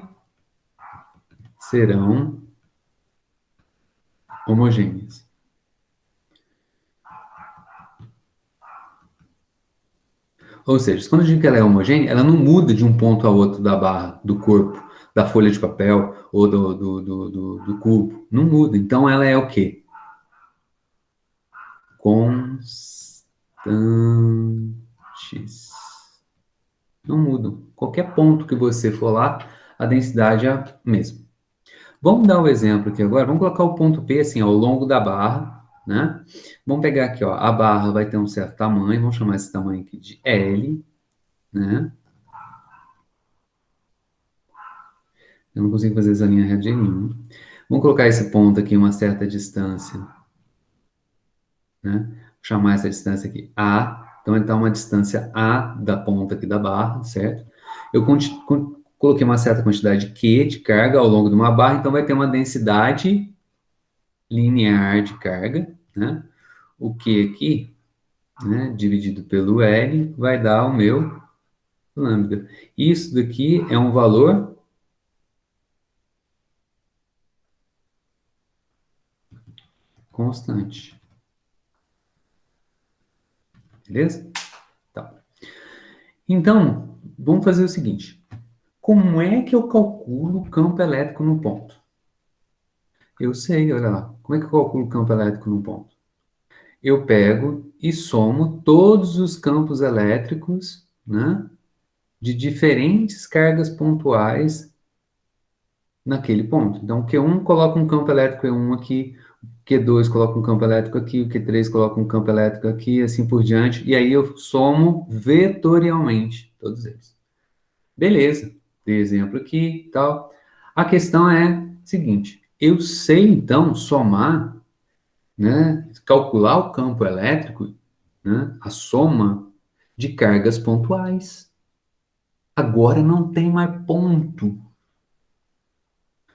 serão homogêneas. Ou seja, quando eu digo que ela é homogênea, ela não muda de um ponto a outro da barra, do corpo, da folha de papel ou do cubo. Não muda. Então ela é o quê? Constantes. Não mudam. Qualquer ponto que você for lá, a densidade é a mesma. Vamos dar um exemplo aqui agora. Vamos colocar o ponto P assim, ao longo da barra, né? Vamos pegar aqui, ó. A barra vai ter um certo tamanho. Vamos chamar esse tamanho aqui de L, né? Eu não consigo fazer essa linha reta de nenhum. Vamos colocar esse ponto aqui em uma certa distância, né? Vou chamar essa distância aqui A. Então, ele está uma distância A da ponta aqui da barra, certo? Eu coloquei uma certa quantidade de Q de carga ao longo de uma barra, então vai ter uma densidade linear de carga, né? O Q aqui, né, dividido pelo L, vai dar o meu lambda. Isso daqui é um valor constante. Beleza? Tá. Então, vamos fazer o seguinte. Como é que eu calculo o campo elétrico no ponto? Eu sei, olha lá. Como é que eu calculo o campo elétrico no ponto? Eu pego e somo todos os campos elétricos, né, de diferentes cargas pontuais naquele ponto. Então, Q1 coloca um campo elétrico E1 aqui, Q2 coloca um campo elétrico aqui, o Q3 coloca um campo elétrico aqui, assim por diante, e aí eu somo vetorialmente todos eles. Beleza, dei exemplo aqui e tal. A questão é a seguinte, eu sei então somar, né, calcular o campo elétrico, né, a soma de cargas pontuais. Agora não tem mais ponto.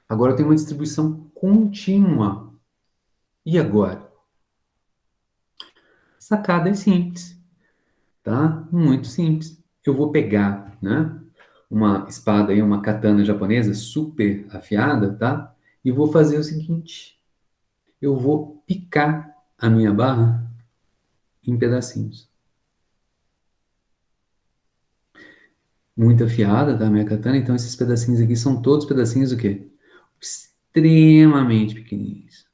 Agora tem uma distribuição contínua. E agora? Sacada é simples, tá? Muito simples. Eu vou pegar, né, uma espada aí, uma katana japonesa super afiada, tá? E vou fazer o seguinte: eu vou picar a minha barra em pedacinhos. Muito afiada, tá? A minha katana, então esses pedacinhos aqui são todos pedacinhos o quê? Extremamente pequenininhos.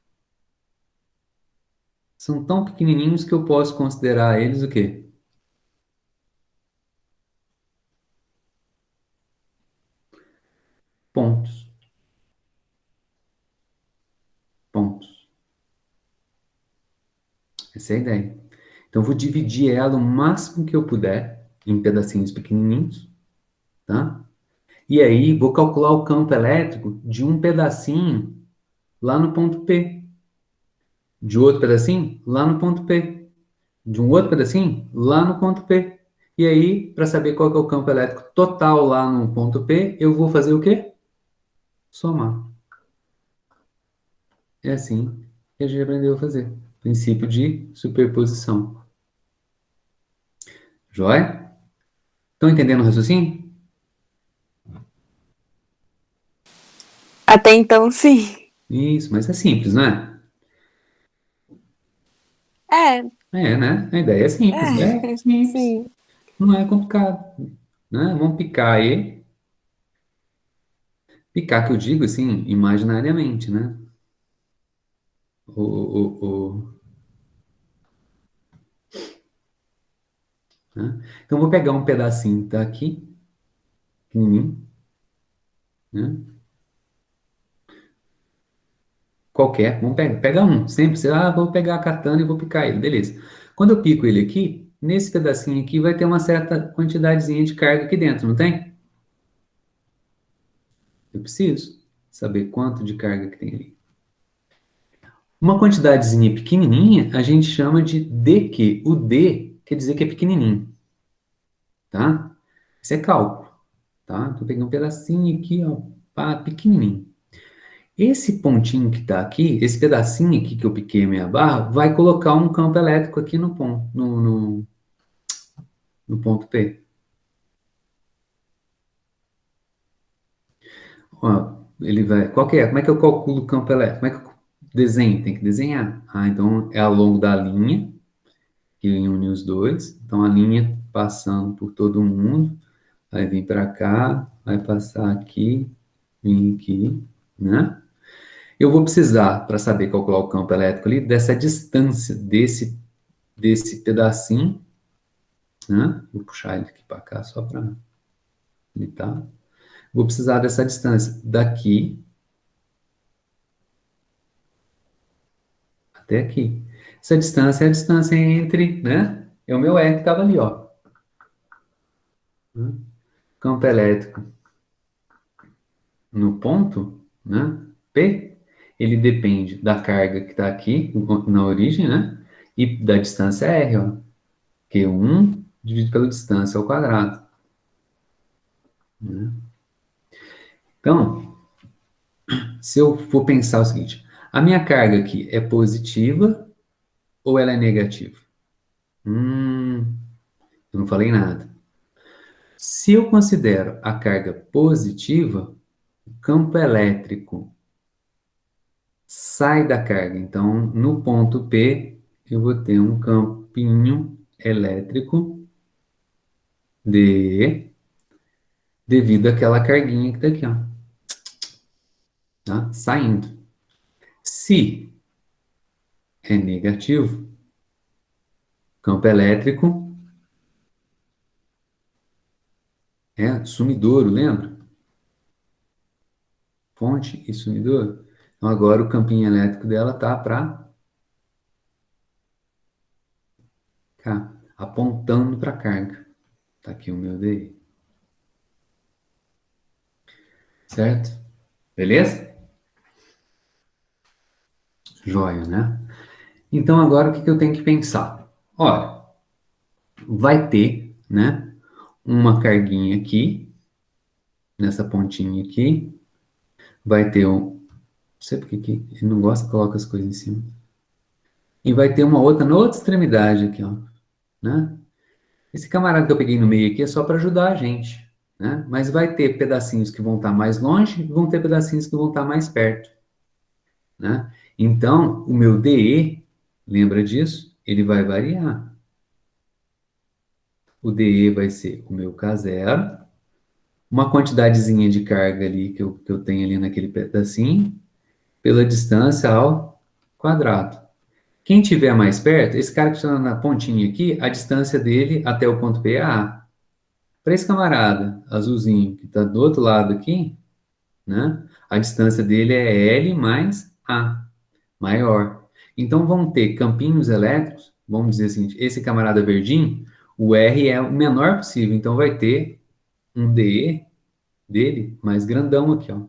São tão pequenininhos que eu posso considerar eles o quê? Pontos. Pontos. Essa é a ideia. Então, eu vou dividir ela o máximo que eu puder em pedacinhos pequenininhos, tá? E aí, vou calcular o campo elétrico de um pedacinho lá no ponto P, de outro pedacinho lá no ponto P, de um outro pedacinho lá no ponto P. E aí, para saber qual que é o campo elétrico total lá no ponto P, eu vou fazer o quê? Somar. É assim que a gente aprendeu a fazer. Princípio de superposição. Joia? Estão entendendo o raciocínio? Até então, sim. Isso, mas é simples, não é? É, É, né? A ideia é simples. É simples. sim. Não é complicado. Né? Vamos picar aí. Picar que eu digo, assim, imaginariamente, né? O, né? Então, eu vou pegar um pedacinho que tá aqui, pequenininho, né? Qualquer. Vamos pegar um. Sempre, vou pegar a katana e vou picar ele. Beleza. Quando eu pico ele aqui, nesse pedacinho aqui vai ter uma certa quantidadezinha de carga aqui dentro, não tem? Eu preciso saber quanto de carga que tem ali. Uma quantidadezinha pequenininha, a gente chama de dq. O d quer dizer que é pequenininho, tá? Isso é cálculo, tá? Então, eu peguei um pedacinho aqui, ó, pá, pequenininho. Esse pontinho que está aqui, esse pedacinho aqui que eu piquei a minha barra, vai colocar um campo elétrico aqui no ponto, no ponto P. Ó, ele vai. Qual que é? Como é que eu calculo o campo elétrico? Como é que eu desenho? Tem que desenhar. Ah, então é ao longo da linha que une os dois. Então a linha passando por todo mundo, vai vir para cá, vai passar aqui, vir aqui, né? Eu vou precisar, para saber calcular o campo elétrico ali, dessa distância desse pedacinho, né? Vou puxar ele aqui para cá só para limitar. Vou precisar dessa distância daqui até aqui. Essa distância é a distância entre, né? É o meu R que estava ali, ó. Campo elétrico no ponto, né? P, ele depende da carga que está aqui na origem, né? E da distância R, ó. Q1 dividido pela distância ao quadrado. Né? Então, se eu for pensar o seguinte, a minha carga aqui é positiva ou ela é negativa? Eu não falei nada. Se eu considero a carga positiva, o campo elétrico sai da carga. Então, no ponto P, eu vou ter um campinho elétrico de devido àquela carguinha que está aqui, ó, tá? Saindo. Se é negativo, campo elétrico é sumidouro, lembra? Fonte e sumidouro. Então, agora o campinho elétrico dela tá para cá, apontando para a carga. Tá aqui o meu DI. Certo? Beleza? Joia, né? Então, agora o que eu tenho que pensar? Olha, vai ter, né, uma carguinha aqui, nessa pontinha aqui, vai ter um, não sei porque que ele não gosta que coloca as coisas em cima, e vai ter uma outra na outra extremidade aqui, ó, né? Esse camarada que eu peguei no meio aqui é só para ajudar a gente, né? Mas vai ter pedacinhos que vão estar mais longe e vão ter pedacinhos que vão estar mais perto, né? Então, o meu DE, lembra disso? Ele vai variar. O DE vai ser o meu K0, uma quantidadezinha de carga ali que eu tenho ali naquele pedacinho, pela distância ao quadrado. Quem tiver mais perto, esse cara que está na pontinha aqui, a distância dele até o ponto P é A. Para esse camarada azulzinho que está do outro lado aqui, né? A distância dele é L mais A, maior. Então vão ter campinhos elétricos vamos dizer assim, esse camarada verdinho, o R é o menor possível, então vai ter um DE dele mais grandão aqui, ó.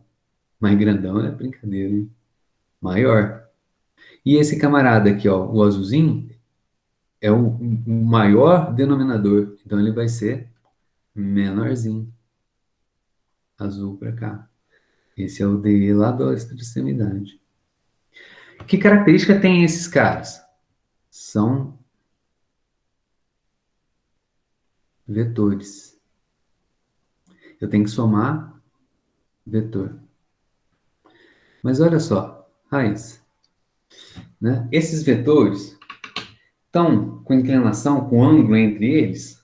Mais grandão é brincadeira, hein? Maior. E esse camarada aqui, ó, o azulzinho, é o maior denominador, então ele vai ser menorzinho, azul para cá. Esse é o DE lá da extremidade. Que característica tem esses caras? São vetores. Eu tenho que somar vetor. Mas olha só, Raiz, né? Esses vetores estão com inclinação, com ângulo entre eles?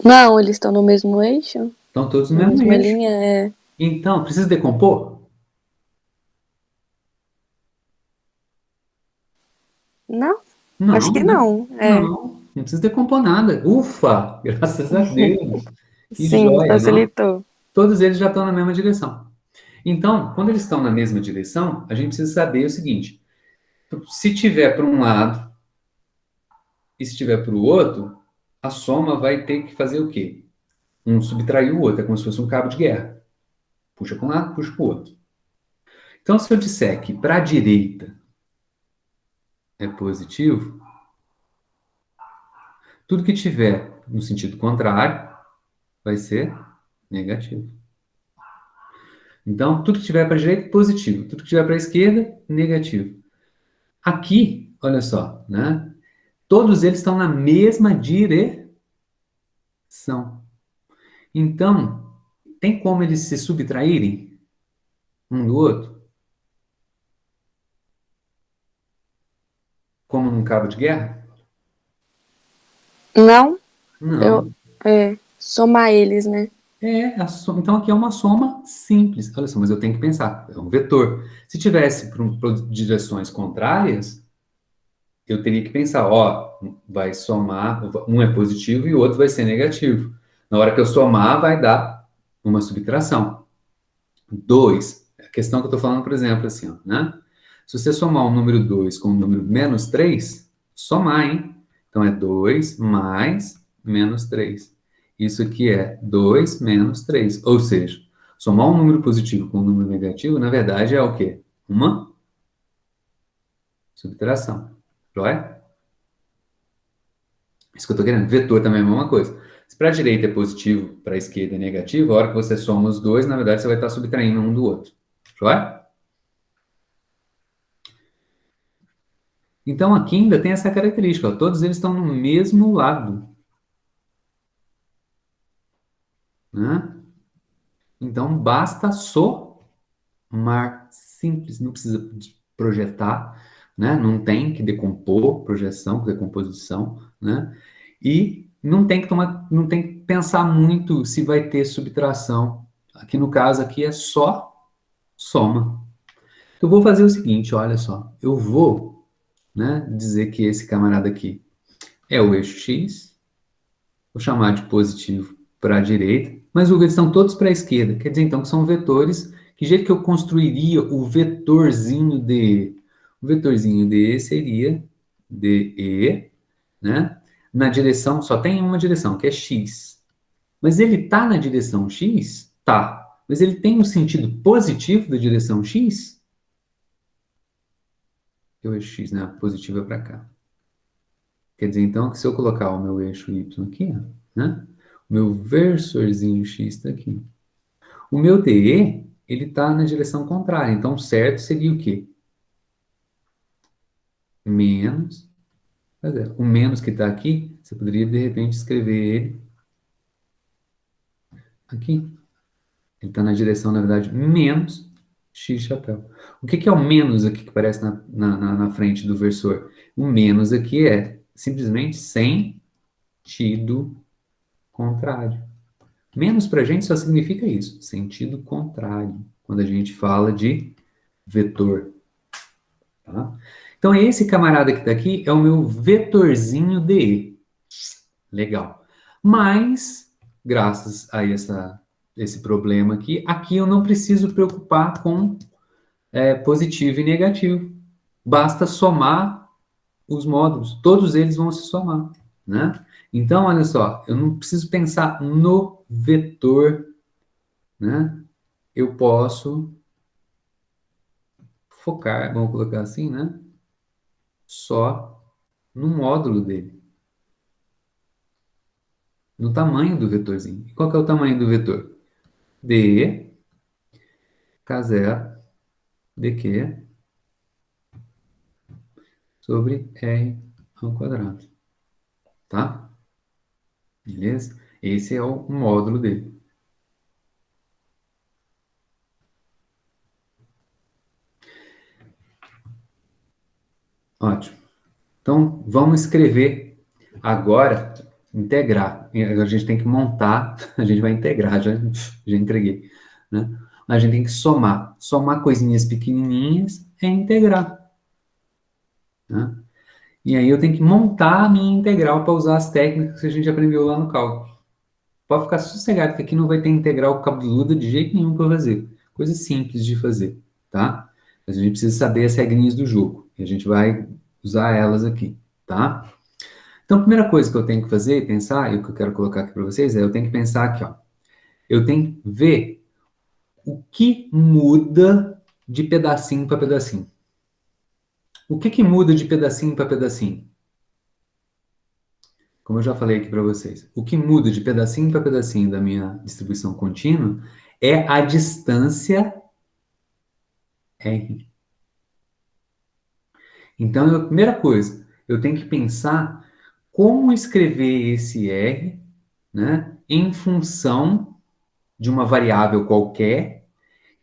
Não, eles estão no mesmo eixo? Estão todos no Na mesmo mesma eixo. linha, é. Então, precisa decompor? Não, acho Não, que né? não. É. Não precisa decompor nada. Ufa, graças a Deus. Que Sim, joia, não? facilitou. Todos eles já estão na mesma direção. Então, quando eles estão na mesma direção, a gente precisa saber o seguinte: se tiver para um lado e se tiver para o outro, a soma vai ter que fazer o quê? Um subtrair o outro, é como se fosse um cabo de guerra. Puxa para um lado, puxa para o outro. Então, se eu disser que para a direita é positivo, tudo que tiver no sentido contrário vai ser negativo. Então, tudo que tiver para a direita, positivo. Tudo que tiver para a esquerda, negativo. Aqui, olha só, né? Todos eles estão na mesma direção. Então, tem como eles se subtraírem um do outro? Como num cabo de guerra? Não, eu. Não. Somar eles, né? Então aqui é uma soma simples. Olha só, mas eu tenho que pensar, é um vetor. Se tivesse por direções contrárias, eu teria que pensar, ó, vai somar, um é positivo e o outro vai ser negativo. Na hora que eu somar, vai dar uma subtração. Dois, a questão que eu estou falando, por exemplo, assim, ó, né? Se você somar o número 2 com o número menos 3, somar, hein? Então é 2 mais menos 3. Isso aqui é 2 menos 3. Ou seja, somar um número positivo com um número negativo, na verdade, é o quê? Uma subtração. Joia? Isso que eu estou querendo. Vetor também é a mesma coisa. Se para a direita é positivo, para a esquerda é negativo, a hora que você soma os dois, na verdade, você vai estar subtraindo um do outro. Joia? Então, aqui ainda tem essa característica. Ó, todos eles estão no mesmo lado. Né? Então, basta somar. Simples, não precisa projetar, né? Não tem que decompor projeção, decomposição, né? E não tem que tomar, não tem que pensar muito se vai ter subtração. Aqui no caso aqui é só soma. Eu vou fazer o seguinte, olha só, eu vou, né, dizer que esse camarada aqui é o eixo x, vou chamar de positivo para a direita, mas eles estão todos para a esquerda. Quer dizer, então, que são vetores. Que jeito que eu construiria o vetorzinho DE? O vetorzinho DE seria DE, né? Na direção, só tem uma direção, que é x. Mas ele está na direção x? Tá. Mas ele tem um sentido positivo da direção x? Que o eixo x, né? Positivo é para cá. Quer dizer, então, que se eu colocar o meu eixo y aqui, né? O meu versorzinho x está aqui. O meu DE, ele está na direção contrária. Então, certo seria o quê? Menos. O menos que está aqui, você poderia, de repente, escrever ele aqui. Ele está na direção, na verdade, menos x chapéu. O que é o menos aqui que aparece na frente do versor? O menos aqui é simplesmente sentido contrário. Menos para a gente só significa isso, sentido contrário, quando a gente fala de vetor. Tá? Então, esse camarada que está aqui é o meu vetorzinho DE. Legal. Mas, graças a esse problema aqui eu não preciso preocupar com positivo e negativo. basta somar os módulos. Todos eles vão se somar, né? Então, olha só, eu não preciso pensar no vetor, né? Eu posso focar, vamos colocar assim, né? Só no módulo dele, no tamanho do vetorzinho. E qual que é o tamanho do vetor? D, K0, dq sobre R ao quadrado, tá? Beleza? Esse é o módulo dele. Ótimo. Então, vamos escrever agora, integrar. A gente tem que montar, a gente vai integrar, já entreguei, né? A gente tem que somar. Somar coisinhas pequenininhas é integrar, né? E aí eu tenho que montar a minha integral para usar as técnicas que a gente aprendeu lá no cálculo. Pode ficar sossegado que aqui não vai ter integral cabeluda de jeito nenhum para fazer. Coisa simples de fazer, tá? Mas a gente precisa saber as regrinhas do jogo. E a gente vai usar elas aqui, tá? Então, a primeira coisa que eu tenho que fazer, pensar, e o que eu quero colocar aqui para vocês é, eu tenho que pensar aqui, ó. Eu tenho que ver o que muda de pedacinho para pedacinho. O que muda de pedacinho para pedacinho? Como eu já falei aqui para vocês, o que muda de pedacinho para pedacinho da minha distribuição contínua é a distância R. Então, a primeira coisa, eu tenho que pensar como escrever esse R, né, em função de uma variável qualquer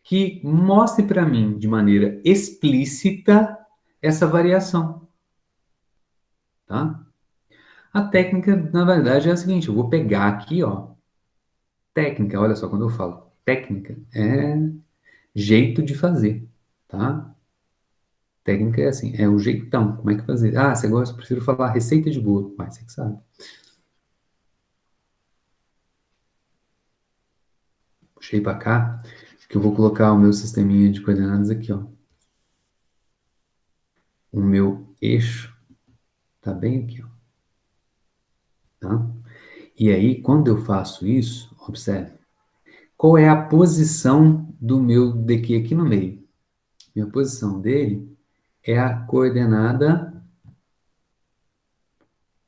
que mostre para mim de maneira explícita essa variação, tá? A técnica, na verdade, é a seguinte, eu vou pegar aqui, ó, técnica, olha só, quando eu falo técnica, é jeito de fazer, tá? Técnica é assim, é o jeitão, como é que fazer? Ah, você gosta, prefiro falar receita de bolo, mas você que sabe. Puxei para cá, que eu vou colocar o meu sisteminha de coordenadas aqui, ó. O meu eixo tá bem aqui, ó, tá? E aí, quando eu faço isso, observe, qual é a posição do meu daqui aqui no meio? Minha posição dele é a coordenada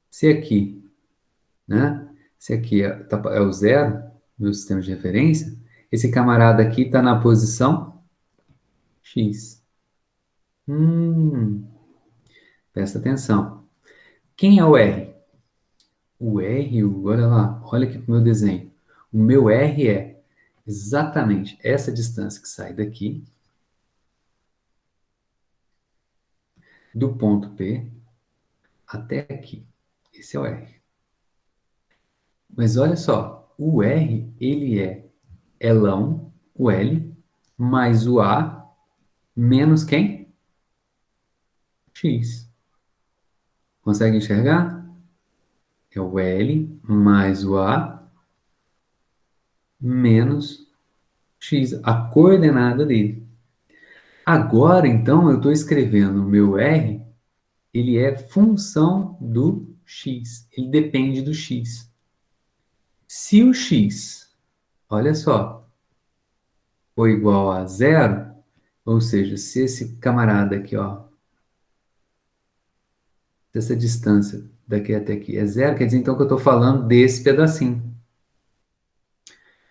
se aqui, né? Se aqui é o zero, meu sistema de referência, esse camarada aqui está na posição x. Hum, presta atenção. Quem é o R? O R, olha lá, olha aqui para o meu desenho. O meu R é exatamente essa distância que sai daqui, do ponto P até aqui. Esse é o R. Mas olha só, o R, ele é Lão, o L, mais o A, menos quem? X. Consegue enxergar? É o L mais o A menos X, a coordenada dele. Agora, então, eu estou escrevendo o meu R, ele é função do X. Ele depende do X. Se o X, olha só, for igual a zero, ou seja, se esse camarada aqui, ó, se essa distância daqui até aqui é zero, quer dizer então que eu estou falando desse pedacinho,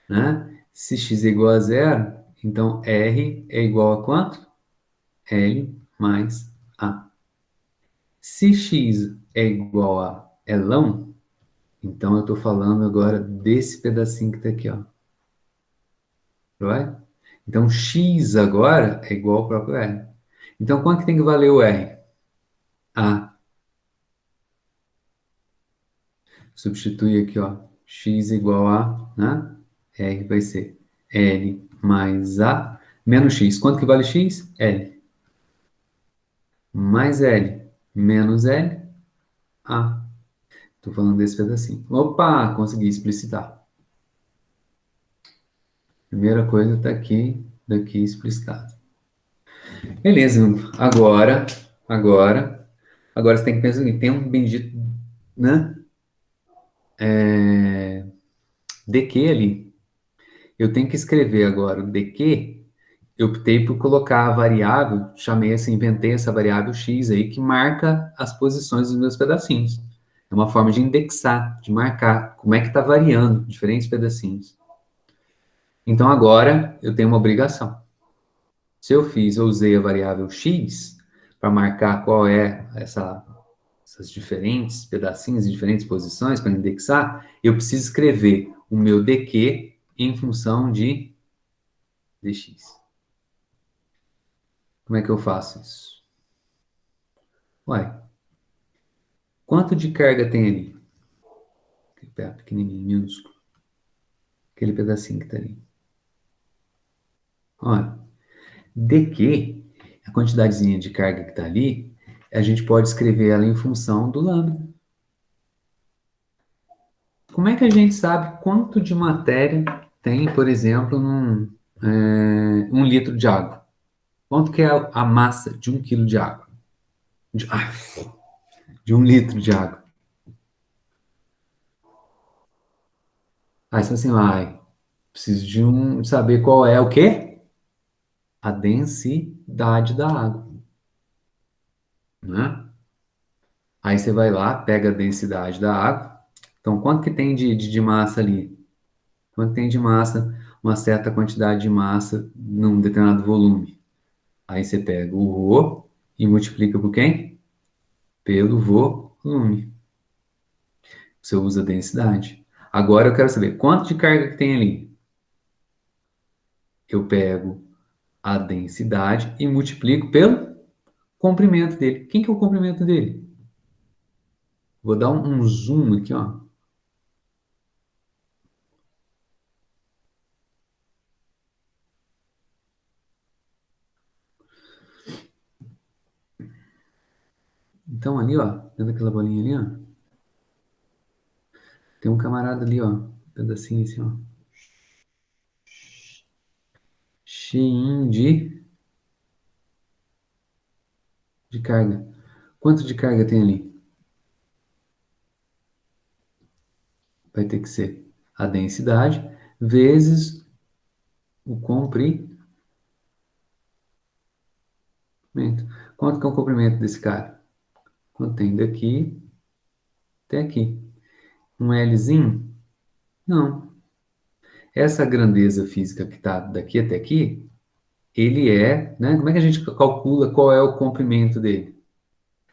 né? Se x é igual a zero, então R é igual a quanto? L mais A. Se x é igual a Lão, então eu estou falando agora desse pedacinho que está aqui, ó. Vai? Então x agora é igual ao próprio R. Então quanto que tem que valer o R? A. Substitui aqui, ó, x igual a, né? R vai ser L mais A menos x. Quanto que vale x? L. Mais L menos L, A. Estou falando desse pedacinho. Opa, consegui explicitar. Primeira coisa está aqui, daqui explicitado. Beleza, agora Agora, agora você tem que pensar assim, tem um bendito, né? DQ ali. Eu tenho que escrever agora o DQ. Eu optei por colocar a variável, chamei assim, inventei essa variável x aí, que marca as posições dos meus pedacinhos. É uma forma de indexar, de marcar como é que está variando diferentes pedacinhos. Então agora eu tenho uma obrigação. Se eu usei a variável x para marcar qual é essas diferentes pedacinhos em diferentes posições para indexar, eu preciso escrever o meu dq em função de dx. Como é que eu faço isso? Uai, quanto de carga tem ali? Aquele pequenininho, minúsculo. Aquele pedacinho que está ali. Olha, dq, a quantidadezinha de carga que está ali, a gente pode escrever ela em função do lambda. Como é que a gente sabe quanto de matéria tem, por exemplo, um litro de água? Quanto que é a massa de 1 quilo de água? De 1 litro de água. Aí você fala assim, preciso de saber qual é o quê? A densidade da água, né? Aí você vai lá, pega a densidade da água. Então, quanto que tem de massa ali? Quanto tem de massa? Uma certa quantidade de massa num determinado volume. Aí você pega o ρ e multiplica por quem? Pelo volume. Você usa a densidade. Agora eu quero saber quanto de carga que tem ali. Eu pego a densidade e multiplico pelo comprimento dele. Quem que é o comprimento dele? Vou dar um zoom aqui, ó. Então ali, ó, dentro daquela bolinha ali, ó, tem um camarada ali, ó, um pedacinho assim, ó, cheinho de carga. Quanto de carga tem ali? Vai ter que ser a densidade vezes o comprimento. Quanto que é o comprimento desse cara? Quanto tem daqui até aqui? Um Lzinho? Não. Essa grandeza física que está daqui até aqui, ele é, né? Como é que a gente calcula qual é o comprimento dele?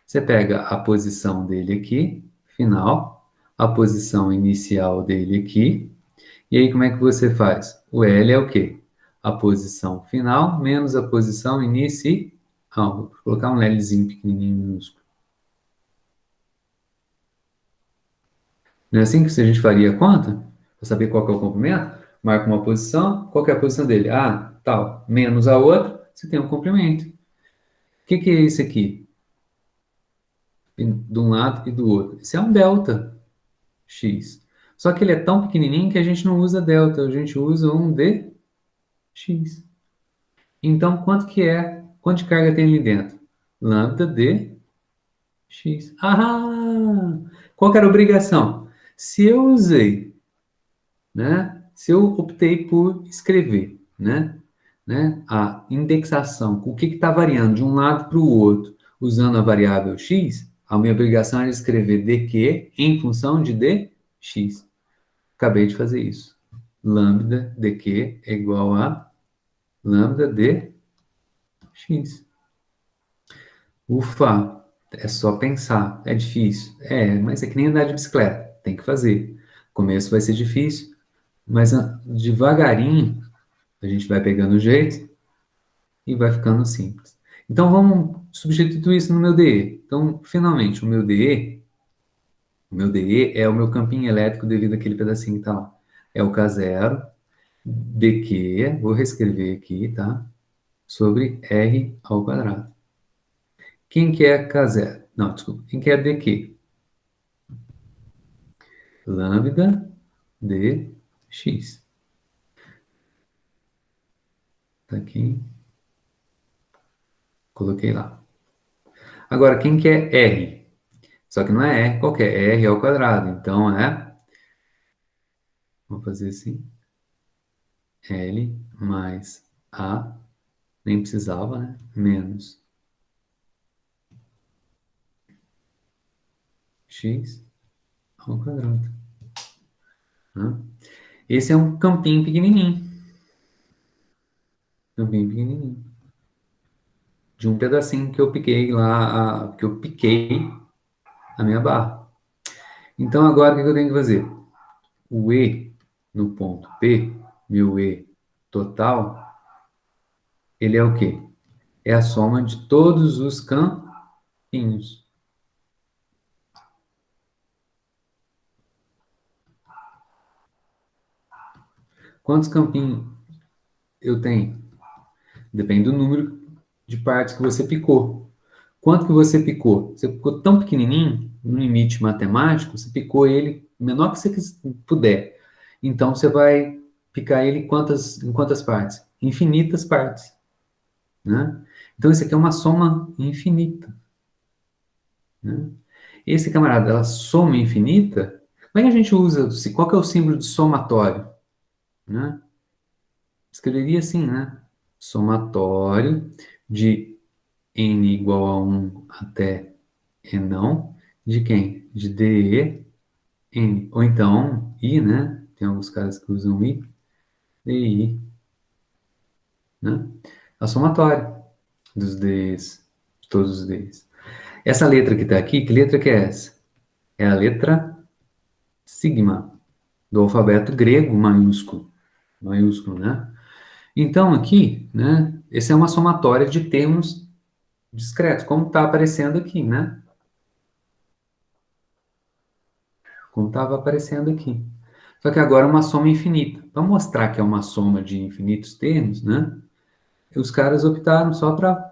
Você pega a posição dele aqui, final, a posição inicial dele aqui, e aí como é que você faz? O L é o quê? A posição final menos a posição inicial. Vou colocar um Lzinho pequenininho minúsculo. Não é assim que a gente faria a conta? Para saber qual que é o comprimento? Marca uma posição, qual que é a posição dele? Ah, tal, menos a outra, você tem um comprimento. O que é isso aqui? De um lado e do outro. Isso é um delta x. Só que ele é tão pequenininho que a gente não usa delta, a gente usa um dx. Então, quanto de carga tem ali dentro? Lambda dx. Ah! Qual que era a obrigação? Se eu usei, né? Se eu optei por escrever, né? A indexação, o que está variando de um lado para o outro, usando a variável x, a minha obrigação era escrever dq em função de dx. Acabei de fazer isso. Lambda dq é igual a lambda dx. Ufa, é só pensar. É difícil? É, mas é que nem andar de bicicleta. Tem que fazer. No começo vai ser difícil, mas devagarinho a gente vai pegando o jeito e vai ficando simples. Então vamos substituir isso no meu DE. Então, finalmente, o meu DE é o meu campinho elétrico devido àquele pedacinho que está lá. É o K0 dq, vou reescrever aqui, tá? Sobre R ao quadrado. Quem que é K0? Não, desculpa. Quem que é dq? Lambda dx. Tá aqui. Coloquei lá. Agora, quem que é R? Só que não é R qualquer, é R ao quadrado. Então, vou fazer assim, L mais A, nem precisava, né? Menos X ao quadrado. Tá? Esse é um campinho pequenininho. Campinho pequenininho. De um pedacinho que eu piquei lá, que eu piquei a minha barra. Então, agora o que eu tenho que fazer? O E no ponto P, meu E total, ele é o quê? É a soma de todos os campinhos. Quantos campinhos eu tenho? Depende do número de partes que você picou. Quanto que você picou? Você picou tão pequenininho, no limite matemático, você picou ele menor que você puder. Então, você vai picar ele em quantas partes? Infinitas partes, né? Então, isso aqui é uma soma infinita, né? Esse camarada, ela soma infinita, como é que a gente usa? Qual que é o símbolo de somatório, né? Escreveria assim, né? Somatório de n igual a 1 até e não, de quem? De DE, N. Ou então, I, né? Tem alguns caras que usam I, DI, né? A somatória dos Ds, de todos os Ds. Essa letra que está aqui, que letra que é essa? É a letra sigma, do alfabeto grego maiúsculo. Maiúsculo, né? Então, aqui, né? Essa é uma somatória de termos discretos, como está aparecendo aqui, né? Como estava aparecendo aqui. Só que agora é uma soma infinita. Para mostrar que é uma soma de infinitos termos, né? Os caras optaram só para...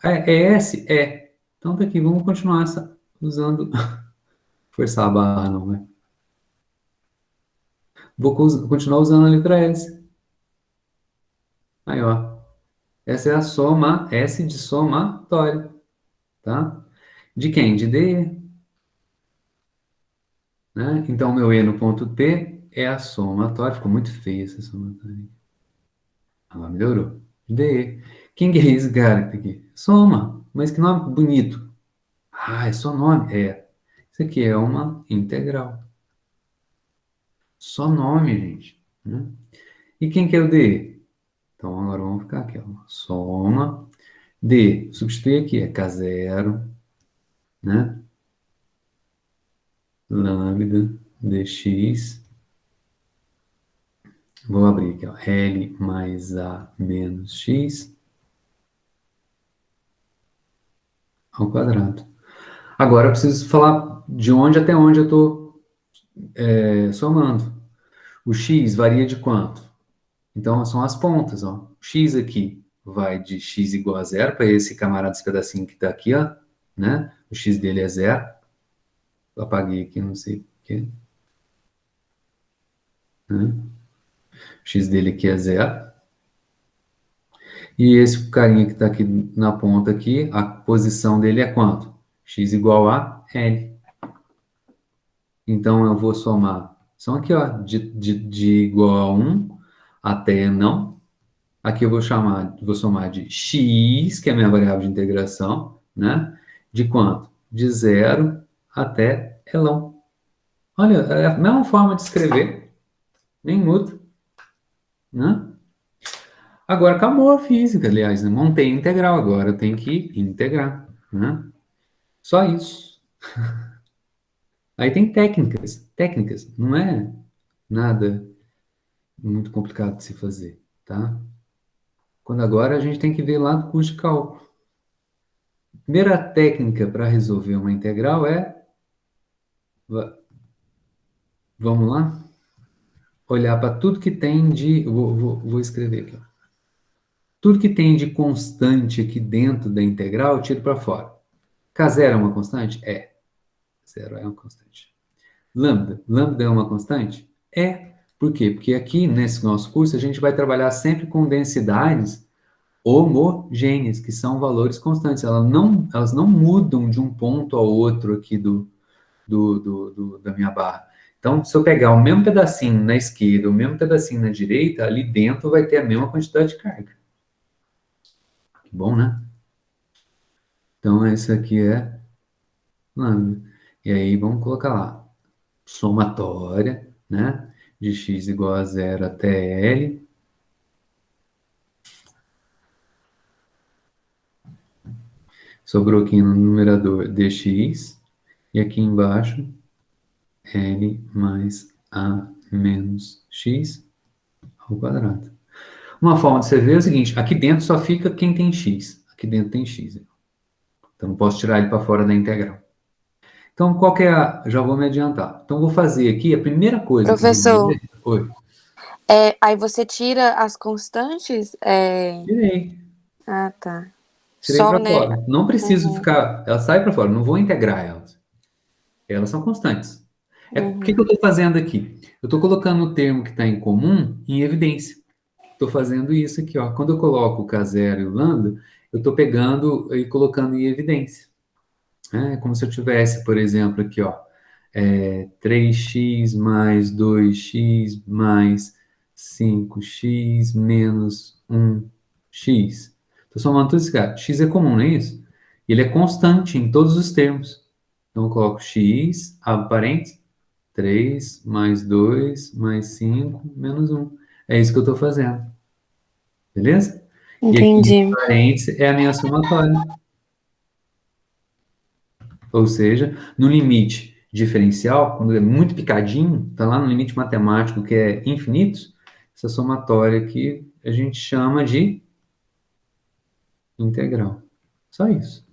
É S? É. Então tá aqui, vamos continuar usando... Forçar a barra não, né? Vou continuar usando a letra S. Aí, ó. Essa é a soma, S de somatório, tá? De quem? De D, né? Então, meu E no ponto T é a somatória. Ficou muito feia essa somatória. Agora melhorou. D. Quem que é esse cara que tá aqui? Soma. Mas que nome bonito. Ah, é só nome? É. Isso aqui é uma integral. Só nome, gente, né? E quem que é o D? Então, agora vamos ficar aqui, ó. Soma. D. Substitui aqui. É K0, né? Lambda dx. Vou abrir aqui, ó. L mais A menos X ao quadrado. Agora eu preciso falar de onde até onde eu estou somando. O x varia de quanto? Então, são as pontas, ó. O x aqui vai de x igual a zero, para esse camarada, esse pedacinho que está aqui, ó, né? O x dele é zero. Eu apaguei aqui, não sei porquê. Né? O x dele aqui é zero. E esse carinha que está aqui na ponta aqui, a posição dele é quanto? X igual a L. Então, eu vou somar. São aqui, ó, de igual a 1 até não. Aqui eu vou somar de x, que é a minha variável de integração, né? De quanto? De zero até elão. Olha, é a mesma forma de escrever, nem muda, né? Agora acabou a física, aliás, né? Montei a integral, agora eu tenho que integrar, né? Só isso. Aí tem técnicas, não é nada muito complicado de se fazer, tá? Quando agora a gente tem que ver lá do curso de cálculo. A primeira técnica para resolver uma integral é, vamos lá, olhar para tudo que tem de, vou escrever aqui, ó. Tudo que tem de constante aqui dentro da integral, eu tiro para fora. K0 é uma constante? É. Zero é uma constante. Lambda é uma constante? É. Por quê? Porque aqui nesse nosso curso a gente vai trabalhar sempre com densidades homogêneas, que são valores constantes. Elas não mudam de um ponto ao outro aqui da minha barra. Então, se eu pegar o mesmo pedacinho na esquerda, o mesmo pedacinho na direita, ali dentro vai ter a mesma quantidade de carga. Que bom, né? Então, esse aqui é lambda. E aí, vamos colocar lá. Somatória, né? De x igual a zero até L. Sobrou aqui no numerador dx. E aqui embaixo, L mais A menos x ao quadrado. Uma forma de você ver é o seguinte, aqui dentro só fica quem tem x. Aqui dentro tem x. Então, não posso tirar ele para fora da integral. Então, qual que é a... Já vou me adiantar. Então, vou fazer aqui, a primeira coisa que eu vou Professor, fazer... Oi. aí você tira as constantes? Tirei. Ah, tá. Tirei Só, para né? fora. Não preciso Uhum, ficar... Ela sai para fora, não vou integrar elas. Elas são constantes. O que eu uhum. estou fazendo aqui? Eu estou colocando o termo que está em comum em evidência. Estou fazendo isso aqui, ó. Quando eu coloco o K0 e o lambda, eu estou pegando e colocando em evidência. É como se eu tivesse, por exemplo, aqui, ó, 3x mais 2x mais 5x menos 1x. Estou somando tudo isso, cara. X é comum, não é isso? E ele é constante em todos os termos. Então, eu coloco x, abro parênteses, 3 mais 2 mais 5 menos 1. É isso que eu estou fazendo. Beleza? E aqui em Entendi. parênteses é a minha somatória. Ou seja, no limite diferencial, quando é muito picadinho, está lá no limite matemático que é infinito, essa somatória aqui a gente chama de integral. Só isso.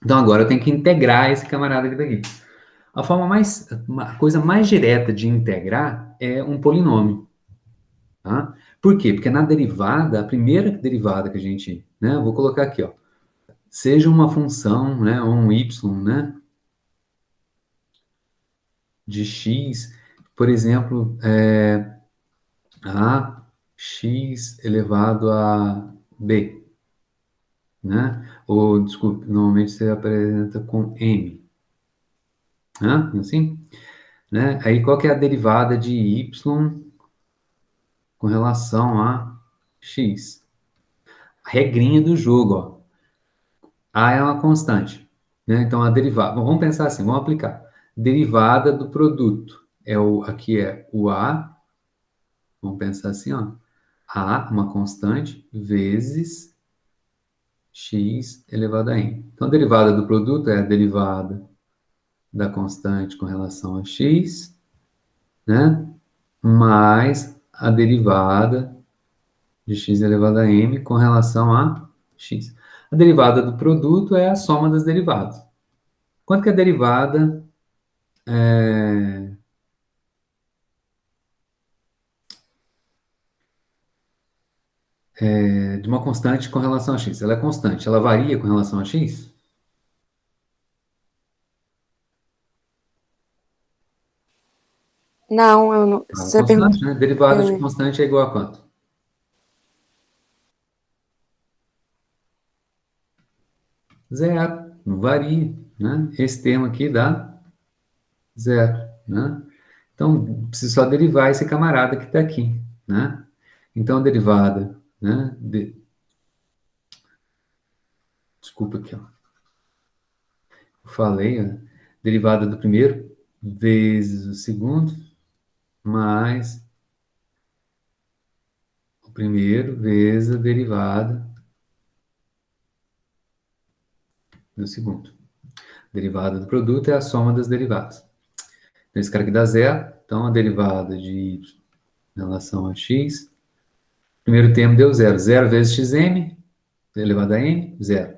Então agora eu tenho que integrar esse camarada aqui daqui. A coisa mais direta de integrar é um polinômio. Tá? Por quê? Porque na derivada, a primeira derivada que a gente, né, eu vou colocar aqui, ó, seja uma função, né, ou um y, né, de x, por exemplo, a x elevado a b, né? Ou, desculpe, normalmente você apresenta com m, né? Assim, né? Aí qual que é a derivada de y com relação a x? A regrinha do jogo, ó. A é uma constante, né? Então a derivada, bom, vamos pensar assim, vamos aplicar. Derivada do produto aqui é o a, vamos pensar assim, ó. A, uma constante, vezes x elevado a n. Então, a derivada do produto é a derivada da constante com relação a x, né? Mais a derivada de x elevado a m com relação a x. A derivada do produto é a soma das derivadas. Quanto que é a derivada de uma constante com relação a x? Ela é constante, ela varia com relação a x? Não, eu não. Ela é Você perguntou. constante, né? Derivada de constante é igual a quanto? Zero, não varia, né? Esse termo aqui dá zero, né? Então, preciso só derivar esse camarada que está aqui, né? Então, a derivada, né? Desculpa aqui, ó. Eu falei, ó, derivada do primeiro vezes o segundo, mais o primeiro vezes a derivada do segundo. Derivada do produto é a soma das derivadas. Então, esse cara aqui dá zero, então a derivada de y em relação a x, primeiro termo deu zero. Zero vezes xm, elevado a n, zero.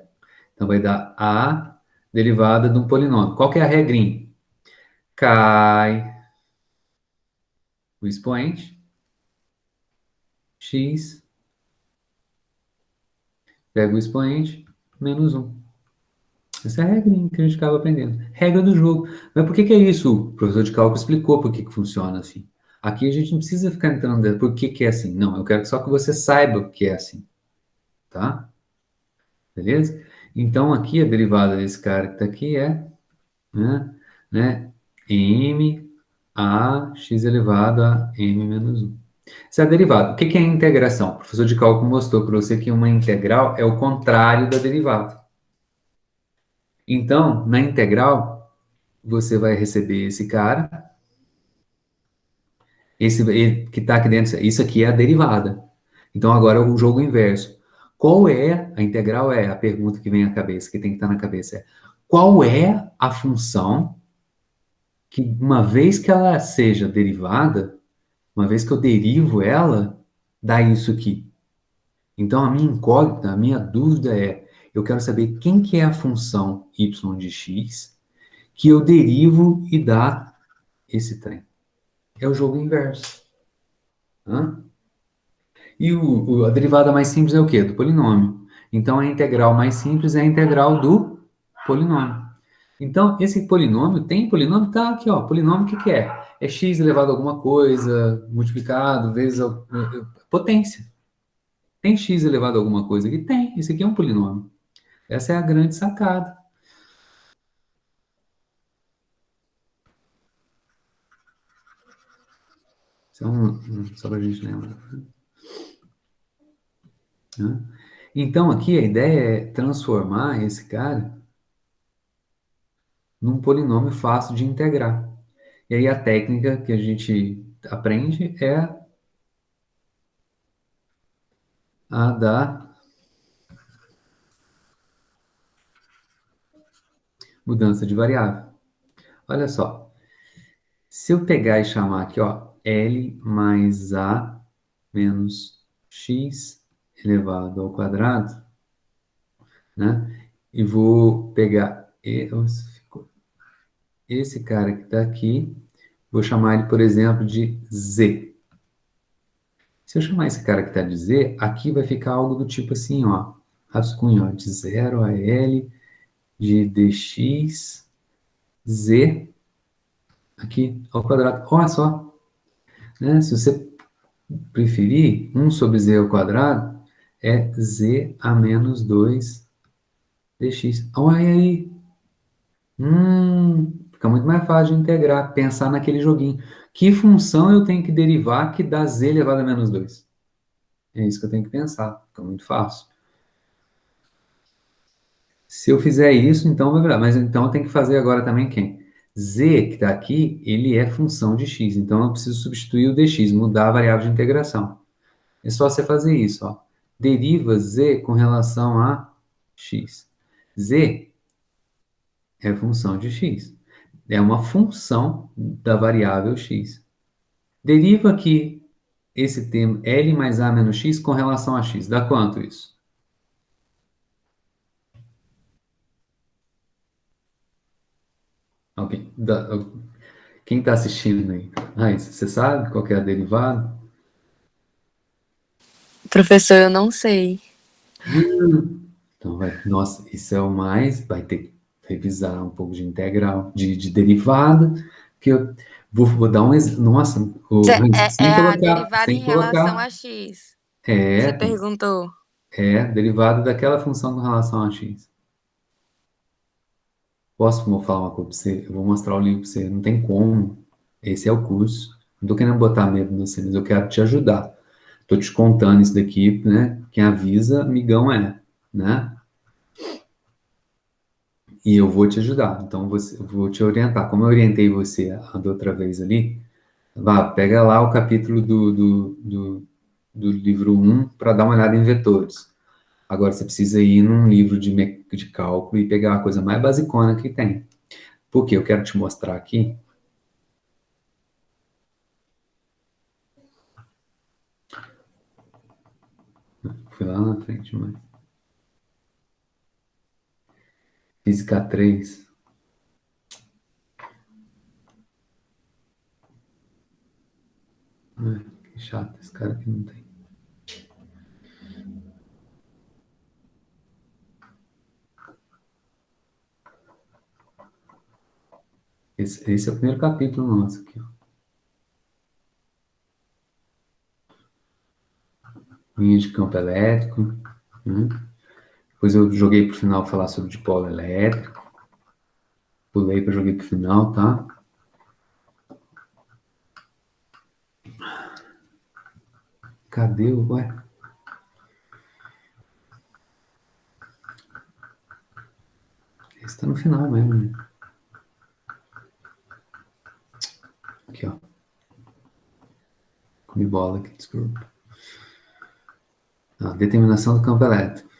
Então, vai dar a derivada de um polinômio. Qual que é a regrinha? Cai o expoente, x, pega o expoente, menos 1. Essa é a regrinha que a gente acaba aprendendo. Regra do jogo. Mas por que que é isso? O professor de cálculo explicou por que que funciona assim. Aqui a gente não precisa ficar entrando por que que é assim. Não, eu quero só que você saiba que é assim, tá? Beleza? Então, aqui a derivada desse cara que está aqui é, né, né, m a x elevado a m menos 1. Essa é a derivada. O que que é a integração? O professor de cálculo mostrou para você que uma integral é o contrário da derivada. Então, na integral, você vai receber esse cara, que está aqui dentro, isso aqui é a derivada. Então, agora é o jogo inverso. Qual é, a integral é a pergunta que vem à cabeça, que tem que estar na cabeça, é qual é a função que, uma vez que ela seja derivada, uma vez que eu derivo ela, dá isso aqui. Então, a minha incógnita, a minha dúvida é, eu quero saber quem que é a função y de x que eu derivo e dá esse trem. É o jogo inverso. Hã? E a derivada mais simples é o quê? Do polinômio. Então, a integral mais simples é a integral do polinômio. Então, esse polinômio, tem polinômio? Tá aqui, ó. Polinômio, o que que é? É x elevado a alguma coisa, multiplicado, vezes potência. Tem x elevado a alguma coisa aqui? Tem. Isso aqui é um polinômio. Essa é a grande sacada. Isso é só para a gente lembrar. Né? Então, aqui a ideia é transformar esse cara num polinômio fácil de integrar. E aí a técnica que a gente aprende é a da mudança de variável. Olha só, se eu pegar e chamar aqui, ó, L mais A menos X elevado ao quadrado, né? E vou pegar esse cara que está aqui, vou chamar ele, por exemplo, de Z. Se eu chamar esse cara que está de Z, aqui vai ficar algo do tipo assim, ó, rascunho, ó, de 0 a L de dx z aqui ao quadrado. Olha só, né? Se você preferir, 1 sobre z ao quadrado é z a menos 2 dx. Olha aí. Fica muito mais fácil de integrar, pensar naquele joguinho. Que função eu tenho que derivar que dá z elevado a menos 2? É isso que eu tenho que pensar. Fica muito fácil. Se eu fizer isso, então vai virar. Mas então eu tenho que fazer agora também quem? Z, que está aqui, ele é função de x. Então eu preciso substituir o dx, mudar a variável de integração. É só você fazer isso, ó. Deriva z com relação a x. Z é função de x. É uma função da variável x. Deriva aqui esse termo L mais A menos x com relação a x. Dá quanto isso? Ok. Quem está assistindo aí? Ah, você sabe qual que é a derivada? Professor, eu não sei. Então, nossa, isso é o mais. Vai ter que revisar um pouco de integral, de derivada, que eu vou dar um exemplo. Nossa, É a derivada em sem relação colocar. a x. Você É, perguntou. derivada daquela função com relação a x. Posso falar uma coisa para você? Eu vou mostrar o livro para você. Não tem como. Esse é o curso. Não estou querendo botar medo no você, mas eu quero te ajudar. Estou te contando isso daqui, né? Quem avisa, amigão é, né? E eu vou te ajudar. Então, eu vou te orientar. Como eu orientei você a da outra vez ali, vá, pega lá o capítulo do livro 1 para dar uma olhada em vetores. Agora, você precisa ir num livro de cálculo e pegar a coisa mais basicona que tem. Por quê? Eu quero te mostrar aqui. Fui lá na frente, mas... Física 3. Ai, que chato, esse cara aqui não tem. Esse é o primeiro capítulo nosso aqui, ó. linha de campo elétrico, né? Depois eu joguei para o final falar sobre dipolo elétrico. Pulei para joguei para o final, tá? Cadê o... Ué? Esse tá no final mesmo, né? Aqui, ó. Comi bola aqui, desculpa. Determinação do campo elétrico.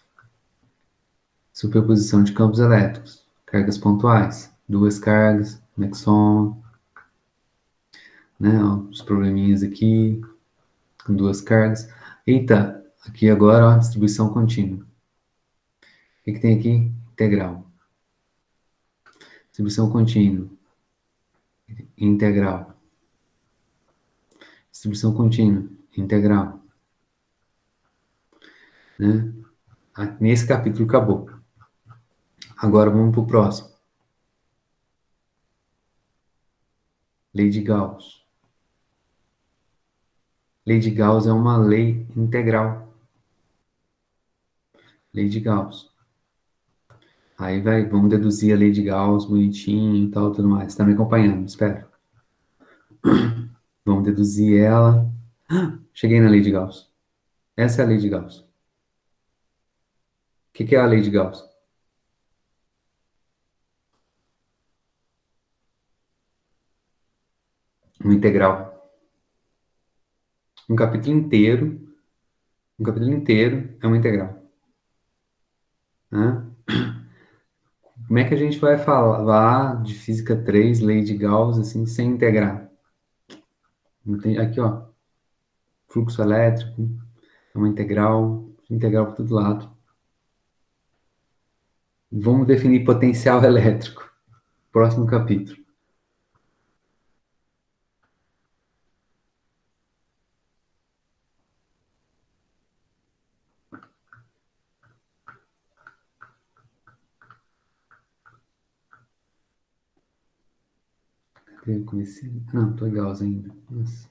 Superposição de campos elétricos. Cargas pontuais. Duas cargas, nexon, né? Ó, os probleminhas aqui, com duas cargas. Eita, aqui agora, ó, distribuição contínua. O que tem aqui? Integral. Distribuição contínua. Integral. Distribuição contínua. Integral. Né? Nesse capítulo acabou. Agora vamos para o próximo. Lei de Gauss. Lei de Gauss é uma lei integral. Lei de Gauss. Aí vamos deduzir a lei de Gauss bonitinho e tal, tudo mais. Tá me acompanhando, espero. Vamos deduzir ela. Cheguei na lei de Gauss. Essa é a lei de Gauss. O que é a lei de Gauss? Uma integral. Um capítulo inteiro. Um capítulo inteiro é uma integral. Né? Como é que a gente vai falar de física 3, lei de Gauss, assim, sem integrar? Aqui, ó. Fluxo elétrico, é uma integral por todo lado. Vamos definir potencial elétrico. Próximo capítulo. Cadê o comecinho? Não, tô em Gauss ainda. Nossa.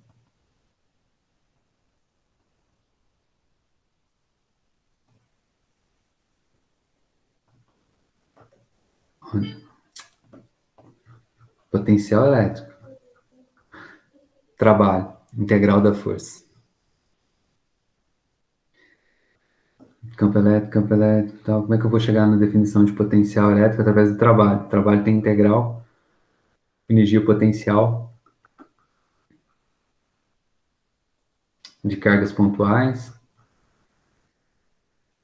Olha. Potencial elétrico. Trabalho. Integral da força. Campo elétrico, tal. Como é que eu vou chegar na definição de potencial elétrico através do trabalho? O trabalho tem integral, energia potencial de cargas pontuais.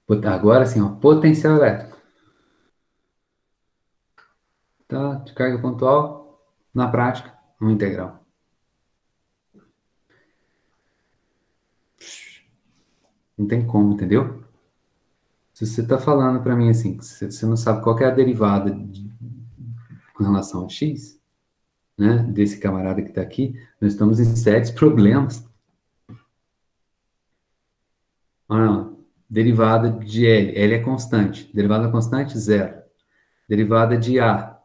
Agora sim, ó, potencial elétrico. Tá, de carga pontual, na prática, uma integral. Não tem como, entendeu? Se você está falando para mim assim, que você não sabe qual que é a derivada com relação a x, né, desse camarada que está aqui, nós estamos em sérios problemas. Olha lá, derivada de L, L é constante. Derivada constante, zero. Derivada de A,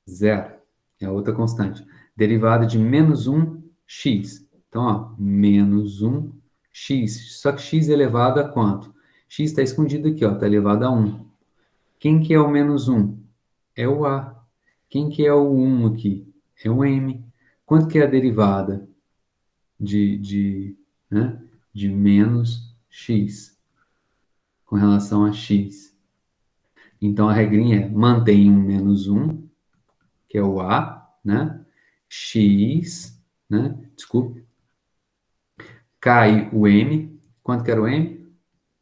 zero. É outra constante. Derivada de menos 1, x. Então, ó, menos 1, x. Só que x é elevado a quanto? X está escondido aqui, ó, está elevado a 1. Quem que é o menos 1? É o A. Quem que é o 1 aqui? É o M. Quanto que é a derivada né, de menos x com relação a x? Então, a regrinha é mantém um menos 1, que é o A, né? X, né? Desculpe. Cai o M. Quanto que era o M?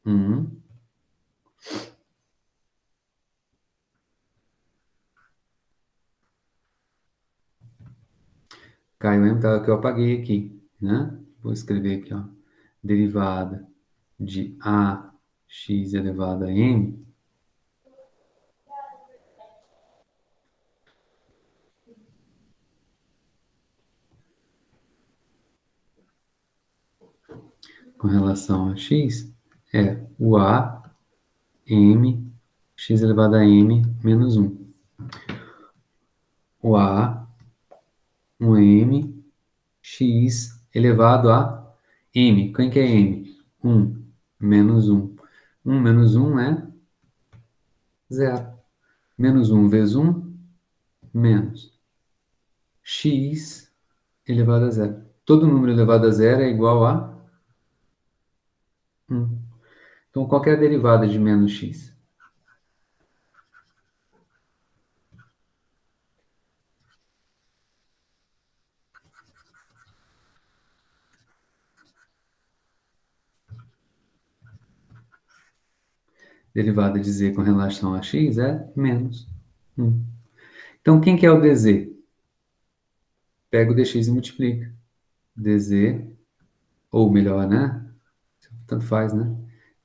1. Cai o M, tá, que eu apaguei aqui, né? Vou escrever aqui, ó. Derivada de AX elevado a M. Com relação a x, é o a m x elevado a m menos 1. O a, o m, x elevado a m. Quem que é m? 1. menos 1. 1 menos 1 é 0. Menos 1 vezes 1, menos x elevado a zero. Todo número elevado a zero é igual a 1. Então, qual que é a derivada de menos x? Derivada de z com relação a x é menos 1. Então, quem que é o dz? Pega o dx e multiplica. dz, ou melhor, né? Tanto faz, né?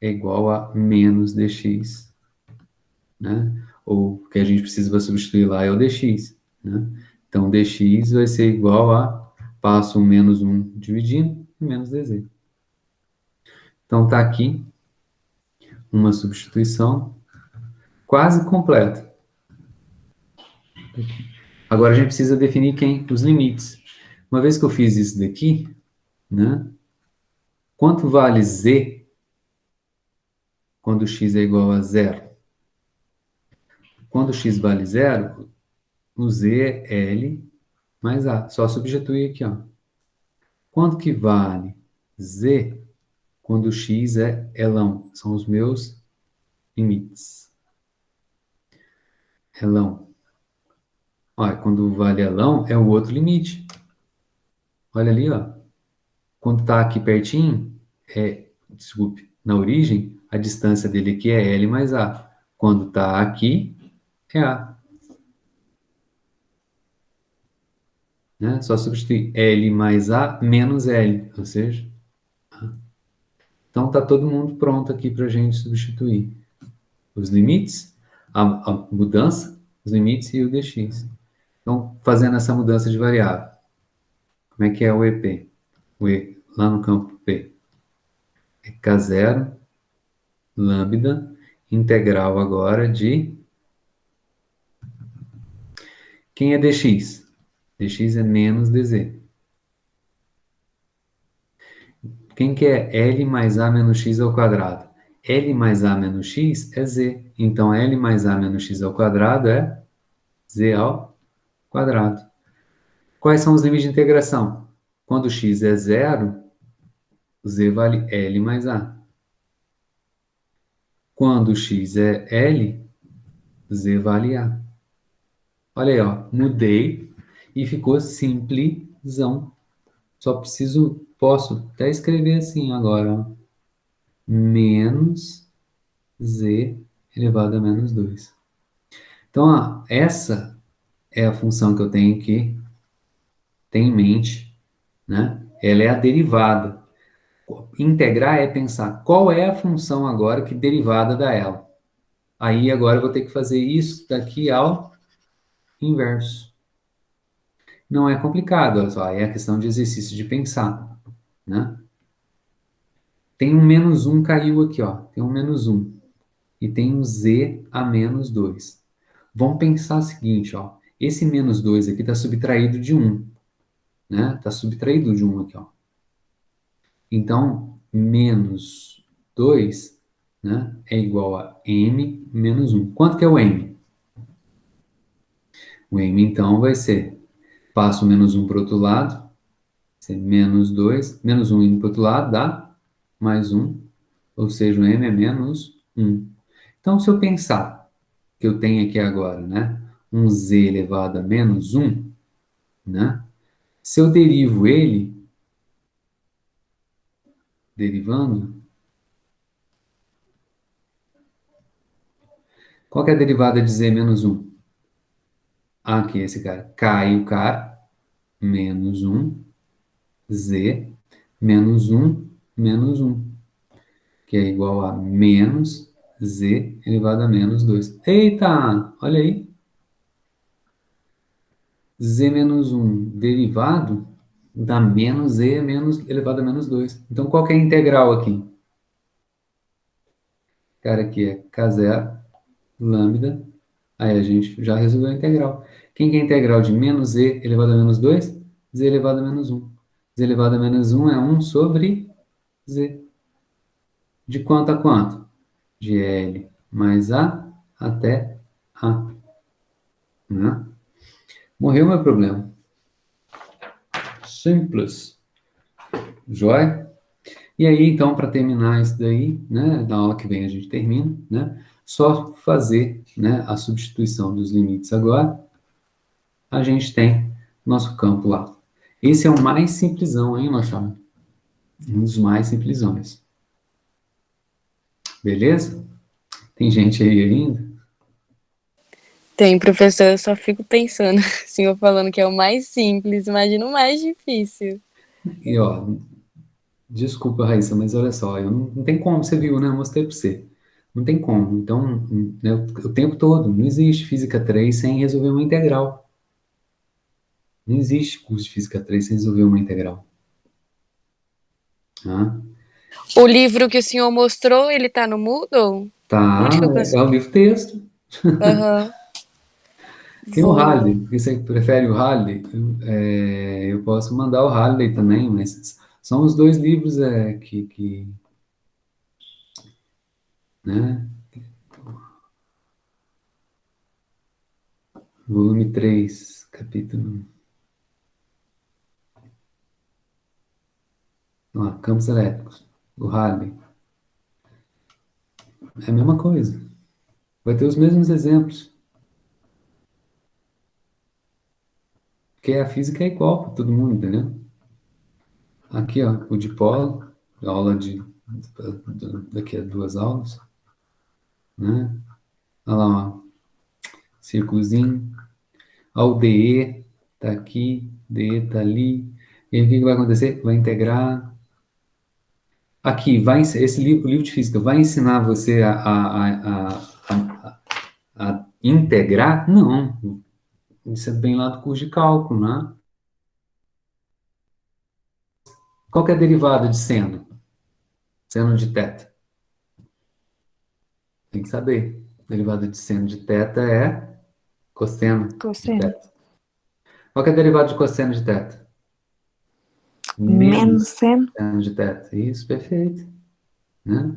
É igual a menos dx, né? Ou o que a gente precisa para substituir lá é o dx, né? Então, dx vai ser igual a, passo um menos 1 dividindo, menos dz. Então, tá aqui uma substituição quase completa. Agora, a gente precisa definir quem? Os limites. Uma vez que eu fiz isso daqui, né? Quanto vale z quando x é igual a zero? Quando x vale zero, o z é L mais A. Só substituir aqui, ó. Quanto que vale z quando x é elão? São os meus limites. Elão. Olha, quando vale elão, é o outro limite. Olha ali, ó. Quando tá aqui pertinho, desculpe, na origem, a distância dele aqui é L mais A. Quando tá aqui, é A. Né? Só substituir L mais A menos L, ou seja, então tá todo mundo pronto aqui para a gente substituir os limites, a mudança, os limites e o dx. Então, fazendo essa mudança de variável, como é que é o EP? O E lá no campo P é K0, lambda, integral agora de... Quem é dx? dx é menos dz. Quem que é L mais A menos x ao quadrado? L mais A menos x é z. Então, L mais A menos x ao quadrado é z ao quadrado. Quais são os limites de integração? Quando x é zero, z vale L mais A. Quando x é L, z vale A. Olha aí, ó, mudei e ficou simplesão. Posso até escrever assim agora, ó. Menos z elevado a menos 2. Então, ó, essa é a função que eu tenho que ter em mente, né? Ela é a derivada. Integrar é pensar qual é a função agora que derivada da ela. Aí agora eu vou ter que fazer isso daqui ao inverso. Não é complicado, olha só, é a questão de exercício de pensar, né? Tem um menos 1 caiu aqui, ó. Tem um menos 1. E tem um z a menos 2. Vamos pensar o seguinte, ó. Esse menos 2 aqui está subtraído de 1, né? Está subtraído de 1 aqui, ó. Então, menos 2, né, é igual a m menos 1. Quanto que é o m? O m, então, vai ser, passo o menos 1 para o outro lado, vai ser menos 2, menos 1 indo para o outro lado, dá mais 1, ou seja, o m é menos 1. Então, se eu pensar que eu tenho aqui agora, né, um z elevado a menos 1, né, se eu derivo ele, derivando, qual que é a derivada de z menos 1? Aqui, esse cara. Cai o cara, menos 1, z, menos 1, que é igual a menos z elevado a menos 2. Eita, olha aí. Z menos 1 derivado dá menos z menos elevado a menos 2. Então, qual que é a integral aqui? Cara, aqui é k0, lambda. Aí a gente já resolveu a integral. Quem que é a integral de menos z elevado a menos 2? Z elevado a menos 1. Z elevado a menos 1 é 1 sobre z. De quanto a quanto? De L mais A até A. Né? Morreu meu problema. Simples. Joia? E aí, então, para terminar isso daí, né, na aula que vem a gente termina, né, só fazer, né, a substituição dos limites agora, a gente tem nosso campo lá. Esse é o mais simplesão, hein, Machado? Um dos mais simplesões. Beleza? Tem gente aí ainda? Tem, professor, eu só fico pensando, o senhor falando que é o mais simples, imagina o mais difícil. E, ó, desculpa, Raíssa, mas olha só, não tem como, você viu, né? Eu mostrei para você. Não tem como. Então, né, o tempo todo, não existe física 3 sem resolver uma integral. Não existe curso de física 3 sem resolver uma integral. Tá? O livro que o senhor mostrou, ele tá no Moodle? Tá, Onde que eu é consigo? o livro-texto. Aham. Tem o Vou. Halliday, porque você prefere o Halliday, eu posso mandar o Halliday também, mas são os dois livros né? Volume 3 capítulo. Ó, campos elétricos. O Halliday. É a mesma coisa. Vai ter os mesmos exemplos. Porque a física é igual para todo mundo, entendeu? Aqui, ó, o dipolo, aula daqui a 2 aulas, né? Olha lá, ó, círculozinho. Ó, o DE tá aqui, DE tá ali. E aí o que que vai acontecer? Vai integrar. Aqui, esse livro, o livro de física, vai ensinar você a integrar? Não. Isso é bem lá do curso de cálculo, né? Qual que é a derivada de seno? Seno de teta. Tem que saber. Derivada de seno de teta é cosseno de Cosseno. teta. Qual que é a derivada de cosseno de teta? Menos Menos seno. seno de teta. Isso, perfeito. Né?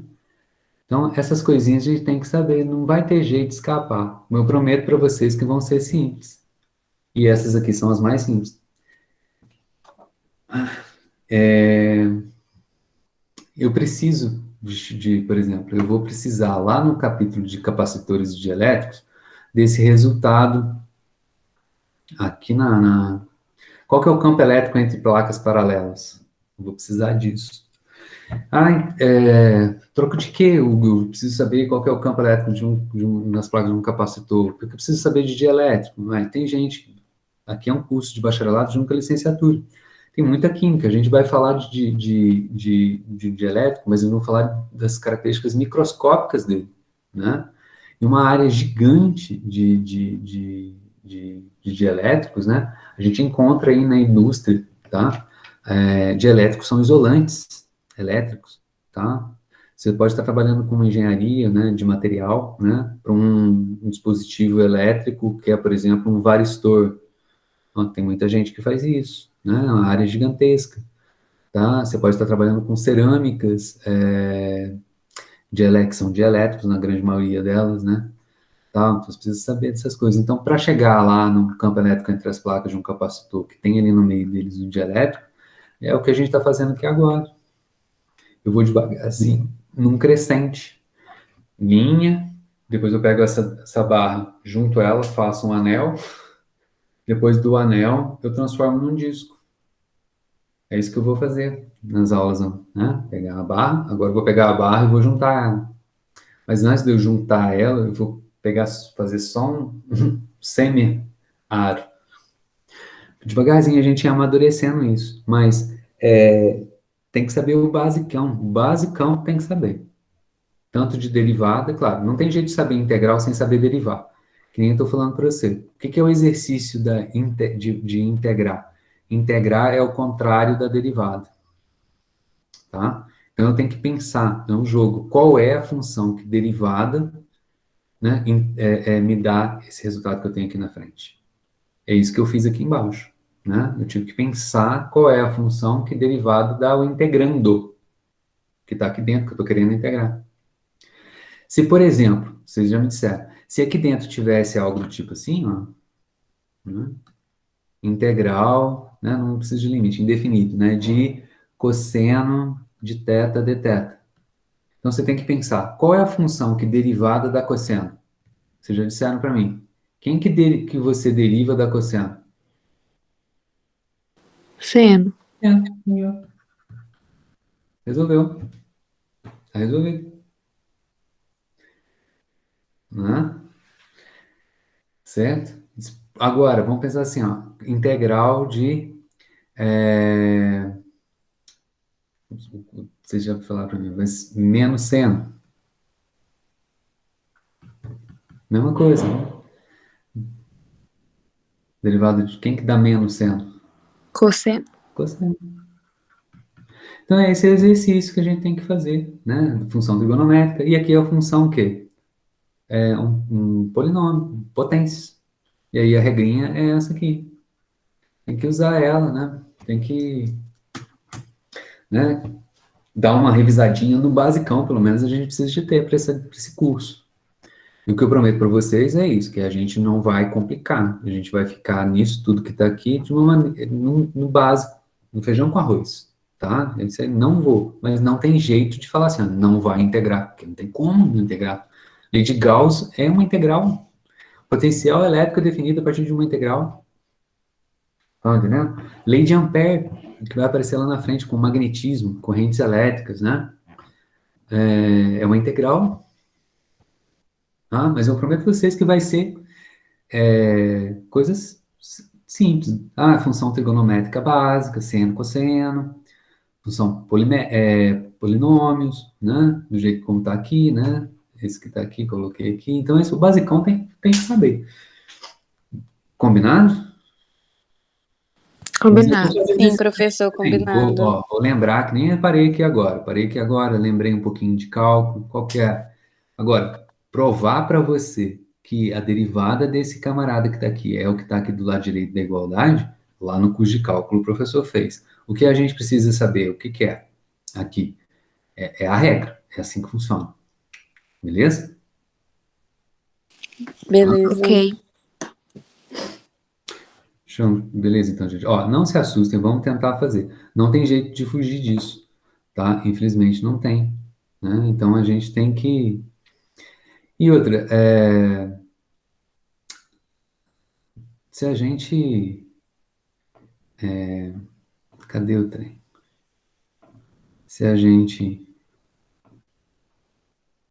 Então, essas coisinhas a gente tem que saber. Não vai ter jeito de escapar. Eu prometo para vocês que vão ser simples. E essas aqui são as mais simples. Eu preciso por exemplo, eu vou precisar lá no capítulo de capacitores de elétricos desse resultado aqui Qual que é o campo elétrico entre placas paralelas? Eu vou precisar disso. Troco de quê, Hugo? Eu preciso saber qual que é o campo elétrico nas placas de um capacitor. Porque eu preciso saber de dielétrico. Não é? Tem gente, aqui é um curso de bacharelado junto com a licenciatura. Tem muita química. A gente vai falar de dielétrico, mas eu vou falar das características microscópicas dele, né? E uma área gigante de dielétricos, né? A gente encontra aí na indústria, tá? Dielétricos são isolantes elétricos, tá? Você pode estar trabalhando com uma engenharia, né, de material, né, para um dispositivo elétrico que é, por exemplo, um varistor. Então, tem muita gente que faz isso, né? É uma área gigantesca, tá? Você pode estar trabalhando com cerâmicas, que são dielétricos na grande maioria delas, né? Tá? Então, você precisa saber dessas coisas. Então, para chegar lá no campo elétrico entre as placas de um capacitor que tem ali no meio deles um dielétrico, é o que a gente está fazendo aqui agora. Eu vou devagarzinho, num crescente, linha, depois eu pego essa barra, junto ela, faço um anel, depois do anel eu transformo num disco. É isso que eu vou fazer nas aulas, né? Pegar a barra, agora eu vou pegar a barra e vou juntar ela. Mas antes de eu juntar ela, eu vou fazer só um semi-aro. Devagarzinho a gente ia amadurecendo isso, mas tem que saber o basicão. O basicão tem que saber. Tanto de derivada, claro, não tem jeito de saber integral sem saber derivar. Que nem eu estou falando para você. O que é o exercício de integrar? Integrar é o contrário da derivada, tá? Então eu tenho que pensar, é um jogo, qual é a função que derivada, né, me dá esse resultado que eu tenho aqui na frente. É isso que eu fiz aqui embaixo, né? Eu tive que pensar qual é a função que derivada dá o integrando. que está aqui dentro, que eu estou querendo integrar. Se, por exemplo, vocês já me disseram, se aqui dentro tivesse algo do tipo assim, ó, né, integral, né, não precisa de limite, indefinido, né, de cosseno de θ dθ. Então você tem que pensar, qual é a função que derivada da cosseno? Vocês já disseram para mim. Quem que você deriva da cosseno? Seno. É, aí, ó. Resolveu. Tá resolvido. Né? Certo? Agora, vamos pensar assim, ó. Integral de... Vocês já falaram para mim, mas menos seno. Mesma coisa, né? Derivada de quem que dá menos seno? Cosseno. Cosseno. Então, é esse exercício que a gente tem que fazer, né? Função trigonométrica. E aqui é a função o quê? É um polinômio, potência. E aí a regrinha é essa aqui. Tem que usar ela, né? Tem que, né, dar uma revisadinha no basicão, pelo menos a gente precisa de ter para esse curso. E o que eu prometo para vocês é isso, que a gente não vai complicar. A gente vai ficar nisso tudo que está aqui de uma maneira, no básico, no feijão com arroz, tá? Isso aí não vou, mas não tem jeito de falar assim, ó, não vai integrar, porque não tem como não integrar. Lei de Gauss é uma integral. Potencial elétrico é definido a partir de uma integral. Tá entendendo? Lei de Ampère, que vai aparecer lá na frente com magnetismo, correntes elétricas, né? É uma integral, tá? Mas eu prometo a vocês que vai ser coisas simples. Ah, função trigonométrica básica, seno, cosseno, função polinômios, né? Do jeito como está aqui, né? Esse que está aqui, coloquei aqui. Então, esse o basicão tem que saber. Combinado? Mas eu vou Combinado. fazer Sim, desse professor, também. Vou, combinado. ó, vou lembrar que nem eu parei aqui agora. Parei aqui agora, lembrei um pouquinho de cálculo, qual que é. Agora, provar para você que a derivada desse camarada que está aqui é o que está aqui do lado direito da igualdade, lá no curso de cálculo o professor fez. O que a gente precisa saber? O que que é aqui? É a regra. É assim que funciona. Beleza? Beleza. Ok. Beleza, então, gente. Ó, não se assustem, vamos tentar fazer. Não tem jeito de fugir disso, tá? Infelizmente não tem, né? Então a gente tem que. E outra, se a gente. Cadê o trem? Se a gente